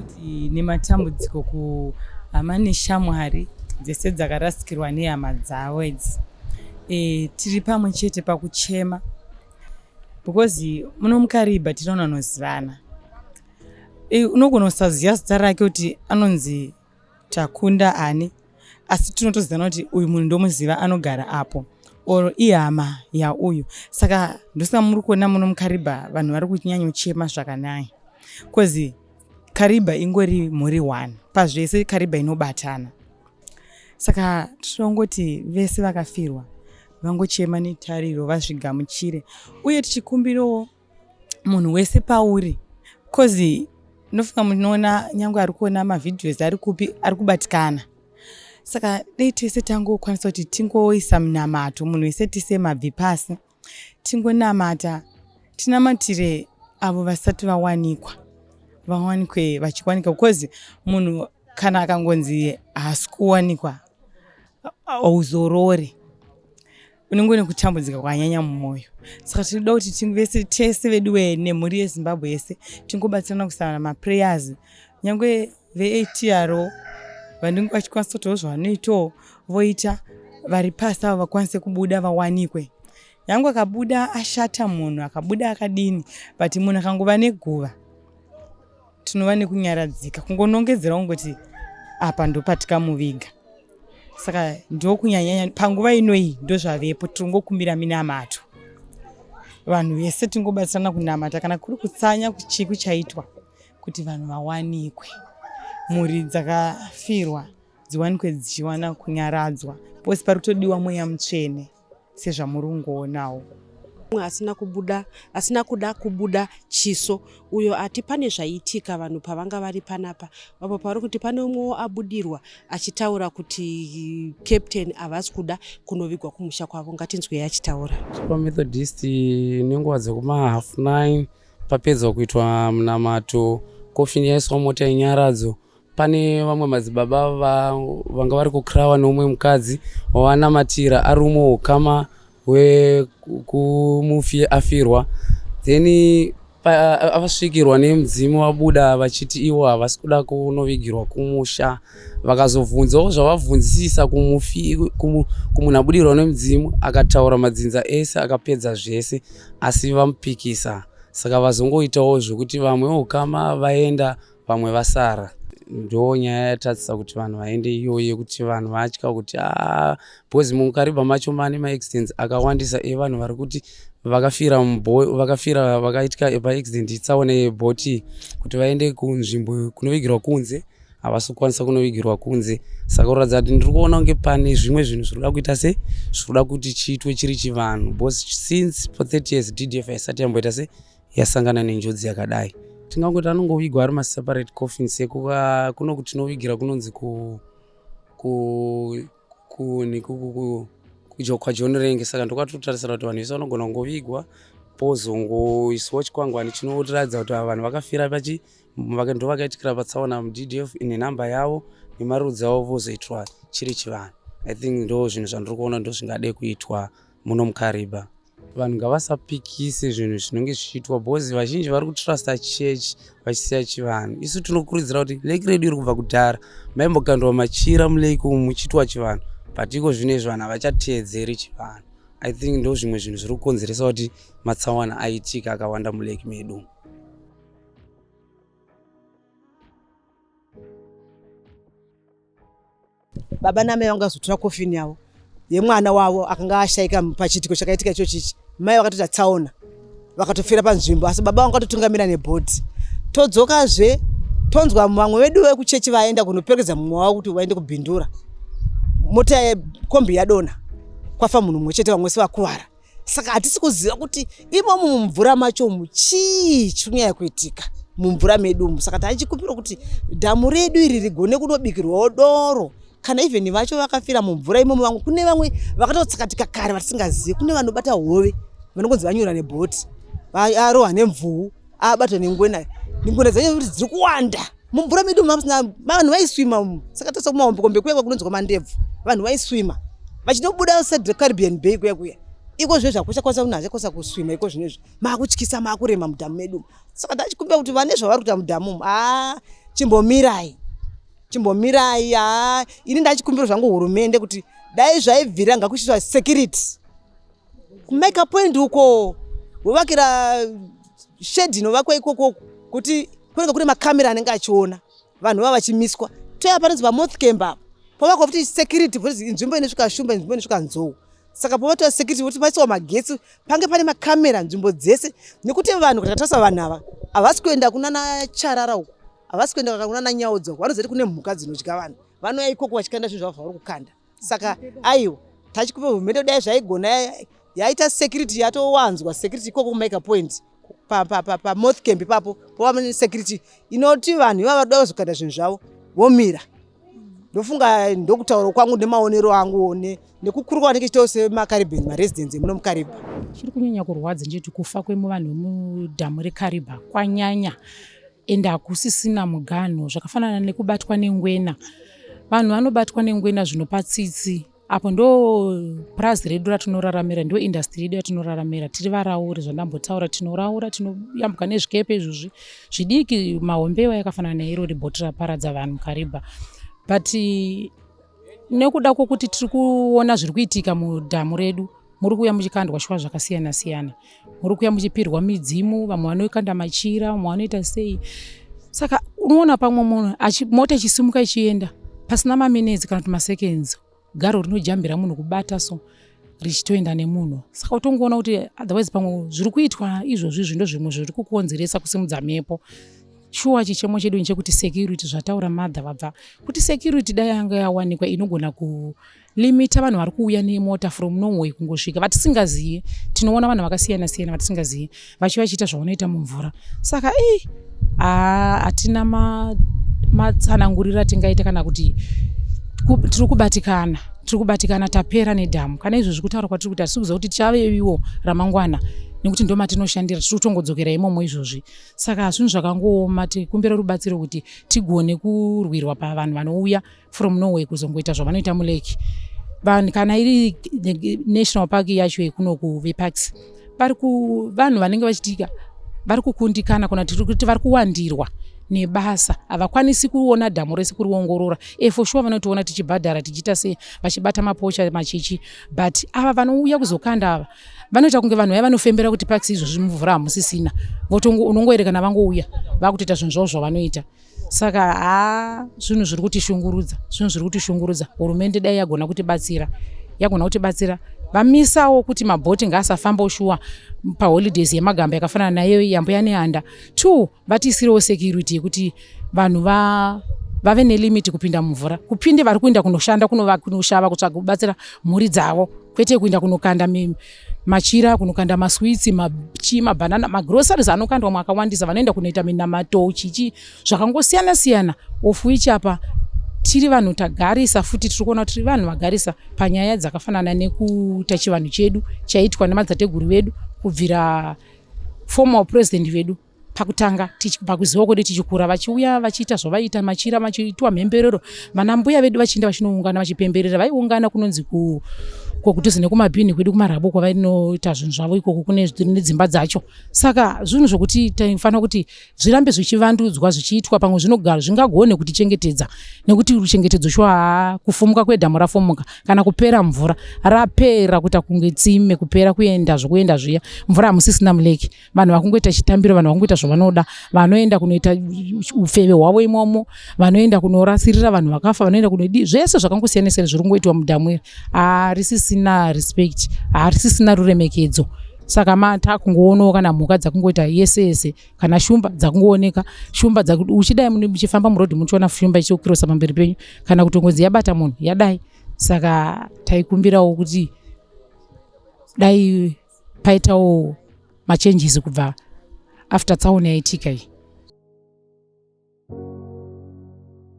Nematambudziko kuhama neshamwari dzese dzakarasikirwa nehama dzavo idzi tiri pamwe chete pakuchema because muno muKaribha tinoona nozivana unogona kusaziva zita rake kuti anonzi Takunda ani asi tinotozivana kuti uyu munhu ndomuziva anogara apo or ihama yauyu saka ndosaka muri kuona muno muKaribha vanhu vari kunyanyochema zvakanai because Karibha ingori mhuri 1 pazvese Karibha inobatana saka tinongoti vese vakafirwa vangochema netariro vazvigamuchire uye tichikumbirawo munhu wese pauri because ndofunga munoona nyange ari kuona mavhidhios ari kupi ari kubatikana saka dei tese tangokwanisa kuti tingoisa munamato munhu wese tise mabvi pasi tingonamata tinamatire avo vasati vawanikwe vachikwanika because munhu kana akangonzi haasi kuwanikwa auzorori unenge nekutambudzika kwanyanya mumwoyo saka tinoda kuti vese tese vedu nemhuri yeZimbabwe yese tingobatsirana kusana maprayers nyange veATRO vanenge vachikwanisa kutowo zvavanoitawo voita vari pasi avo vakwanise kubuda vawanikwe nyange akabuda ashata munhu akabuda akadini but munhu akangova neguva tinova nekunyaradzika kungonongedzera kungoti apa ndopatikamuviga saka ndokunyanyanya panguva inoi ndozvavepo tingokumbira minamato vanhu vese tingobatsirana kunamata kana kuri kutsanya chiku chaitwa kuti vanhu vawanikwe, mhuri dzakafirwa dziwanikwe dzichiwana kunyaradzwa, pose pari kutodiwa mweya mutsvene sezvamuri kungoonawo. asina kuda kubuda chiso uyo ati pane zvaitika vanhu pavanga vari panapa, apo pari kuti pane umwewo abudirwa achitaura kuti captain havasi kuda kunovigwa kumusha kwavo. Ngatinzwei achitaura. PaMethodist nenguva dzekuma 9:30 papedzwa kuitwa munamato, kofini yaiswa mota yenyaradzo. Pane vamwe madzibaba vanga vari kukrawa neumwe mukadzi wavanamatira ari umwe ukama wekumufi afirwa. Then avasvikirwa nemudzimu vabuda vachiti ivo havasi kuda kunovigirwa kumusha. Vakazobvunzawo zvavabvunzisisa kumunhu abudirwa nemudzimu, akataura madzinza ese akapedza zvese, asi vamupikisa. Saka vazongoitawo zvokuti vamwe ukama vaenda vamwe vasara. Ndo nyaya yatadzisa kuti vanhu vaende iyoyo, kuti vanhu vatya kuti bhozi mukariba macho mane maaccidents akawandisa evanhu vari kuti vakaitika paaccident tsaona yebhoti kuti vaende kunzvimbo kunovigirwa kunze, havasi kukwanisa kunovigirwa kunze. Saka kuratidza kuti ndiri kuona kunge pane zvimwe zvinhu zvirikuda kuita se zvirikuda kuti chiitwe chiri chivanhu, because since for 30 years DDF haisati yamboita se yasangana nenjodzi yakadai. Tingangoti anongovigwa ari maseparate coffins, kuno kuti tinovigira kunonzi kwaJonorenge. Saka ndokatotarisira kuti vanhu vese vanogona kungovigwa pozongoiswawo chikwangwani chinoratidza kuti vanhu vakafira ndo vakaitikira patsaona muDDF ine namba yavo nemarudzi avo vozoitwa chiri chivanhu. I think ndo zvinhu zvandiri kuona ndo zvingade kuitwa muno muKariba. Vanhu ngavasapikise zvinhu zvinenge zvichiitwa, bhozi vazhinji vari kutrusta chechi vachisiya chivanhu. Isu tinokurudzira kuti lake redu iri kubva kudhara, maimbokandwa machira mulake umu muchiitwa chivanhu, but iko zvinezvi vanhu havachateedzeri chivanhu. I think ndo zvimwe zvinhu zviri kukonzeresa kuti matsawana aitika akawanda mulake medu. Baba namai vangazotora kofini yavo yemwana wavo akanga ashaika pachiitiko chakaitika ichochichi. Mai vakatoti tsaona vakatofira panzvimbo, asi baba vakatotungamira nebhoti. Todzokazve tonzwa vamwe vedu vekuchechi vaenda kunoperekedza mumwe wavo kuti vaende kubhindura, mota yekombi yadona, kwafa munhu mumwe chete, vamwe vakuwara. Saka hatisi kuziva kuti imomo mumvura macho chii chinyaya kuitika mumvura medu. Saka tachikumbira kuti dhamu redu iri rigone kunobikirwawo doro, kana even vacho vakafira mumvura imomo. Vamwe kune vamwe vakatotsakatika kare vatisingazivi. Kune vanobata hove vanongonzi vanyura nebhoti, arohwa nemvuu, abatwa nengwena. Ngwena dzacho kuti dziri kuwanda mumvura medu. Vanhu vaiswima. Saka tosa kumahombekombe kuya kunonzi mandebvu, vanhu vaiswima vachinobuda Caribbean Bay kuya iko zvezvo hakuchakwanisa kunhu hachakwasa kuswima iko zvinezvi, maakutyisa maakurema mudhamu medu. Saka tachikumbira kuti vane zvavari kuita mudhamu chimbomirai. Ini ndachikumbira zvangu hurumende kuti dai zvaibvira ngakuchiitwa security kumake point uko, wovakira shedi inovakwa ikoko kuti kunenge kune makamera anenge achiona vanhu vava vachimiswa. Toyaparidza paMouth Camp apo povakwa kuti security, kuti nzvimbo inosvika Shumba, nzvimbo inosvika Nzou. Saka povatoa security kuti paiswa magetsi, pange pane makamera nzvimbo dzese, nekuti vanhu katarisa vanhu ava havasi kuenda kunana Charara uko, havasi kuenda kunana Nyaudza uko, vanozoti kune mhuka dzinodya vanhu, vanouya ikoko vachikanda zvinhu zvavo vari kukanda. Saka aiwa tachikupa hurumende dai zvaigona yaita security, yatowanzwa security ikoko kumake point paMouth Camp ipapo, pova security inoti vanhu ivava vadoda kuzokanda zvinhu zvavo vomira. Ndofunga ndokutaura kwangu nemaonero angu nekukuru kwanenge chichiita semaCaribbean maresidents emuno muKariba. Chiri kunyanya kurwadza njeti kufa kwevanhu vemudhamu reKariba kwanyanya, ende hakusisina muganho. Zvakafanana nekubatwa nengwena, vanhu vanobatwa nengwena zvinopa tsitsi. Apo ndo purazi redu ratinoraramira, ndo industry redu ratinoraramira. Tiri varauri, zvandambotaura, tinoraura, tinoyambuka nezvikepe izvozvi zvidiki, mahombewa yakafanana neiro ribhoti raparadza vanhu muKariba. But nekuda kwokuti tiri kuona zviri kuitika mudhamu redu, muri kuuya muchikandwa shwa zvakasiyana siyana, muri kuuya muchipirwa midzimu, vamwe vanokanda machira, vamwe vanoita sei. Saka unoona pamwe munhu mota ichisimuka ichienda pasina maminitsi kana kuti maseconds, garo rinojambira munhu kubata so richitoenda nemunhu. Saka utongoona kuti otherwise pamwe zviri kuitwa izvozvi ndo zvimwe zviri kukonzeresa kusimudza mhepo. shuwa chichemo chedu nchekuti security zvataura madha vabva kuti security dai yanga yawanikwa inogona kulimita vanhu vari kuuya nemota from nowhere kungosvika vatisingazivi. Tinoona vanhu vakasiyana siyana vatisingazivi vachiita zvavanoita mumvura. Saka hatina matsanangurira tingaita kana kuti tiri kubatikana tapera nedhamu. Kana izvo zvekutaura kwatiri kuti hatisi kuziva kuti tichaveviwo ramangwana nekuti ndo matinoshandira tiri kutongodzokera imomo izvozvi. Saka zvinhu zvakangooma tikumbira rubatsiro kuti tigone kurwirwa pavanhu vanouya from nowhere kuzongoita zvavanoita muleki. Kana iri national park yacho yekuno kuVparks vanhu vanenge vachitika vari kukundikana kana kuti vari kuwandirwa nebasa havakwanisi kuona dhamu rese kuriongorora. For sure vanotiona tichibhadhara tichiita sei vachibata mapocha machichi, but ava vanouya kuzokanda ava vanoita kunge vanhu vaya vanofembera kuti parks izvozvi mumvura hamusisina, unongoerekana vangouya vakutoita zvinhu zvavo zvavanoita. Saka zvinhu zviri kutishungurudza. Hurumende dai yagona kutibatsira vamisawo kuti mabhoti ngaasafamba shuwa paholidays yemagamba yakafanana nayo yambuya nehanda. 2 vatiisirewo security yekuti vanhu vave nelimiti kupinda mumvura, kupinde vari kuenda kunoshanda kunoshava kutsvaga kubatsira mhuri dzavo, kwete kuenda kunokanda machira, kunokanda maswitsi, mabhanana, magroceries anokandwa mwakawandisa, vanoenda kunoita minamato chichi zvakangosiyana siyana. Of which apa tiri vanhu tagarisa futi tiri kuona kuti vanhu vagarisa panyaya dzakafanana nekuita chivanhu chedu chaitwa nemadzitateguru vedu kubvira former president vedu pakutanga pakuziva kwedu tichikura vachiuya vachiita zvavaita machira vachiitwa mhemberero. Vanambuya vedu vachienda vachinoungana vachipemberera, vaiungana kunonzi kudhuze nekumabhini kwedu kumarabo kwavainoita zvinhu zvavo ikoko kune dzimba dzacho. Saka zvinhu zvokuti tinofanira kuti zvirambe zvichivandudzwa zvichiitwa pamwe zvinogara zvingagone kutichengetedza, nekuti ruchengetedzo shwa kufumuka kwedhamu rafomuka kana kupera mvura rapera kuita kunge tsime kupera kuenda zviya mvura hamusisina muleki. Vanhu vakungoita chitambiro, vanhu vakungoita zvavanoda, vanoenda kunoita ufeve hwavo imomo, vanoenda kunorasirira vanhu vakafa, vanoenda kunodi zvese zvakangosiyana siyana zviri kungoitwa mudhamu iri harisisina respect, harisisina ruremekedzo. Saka takungoonawo kana mhuka dzakungoita yese kana shumba dzakungooneka, shumba uchidai muchifamba murodhi muchiona shumba ichikukirosa pamberi penyu kana kuti ngozi yabata munhu yadai. Saka taikumbirawo kuti dai paitawo machenjisi kubva after tsaona yaitika iyi.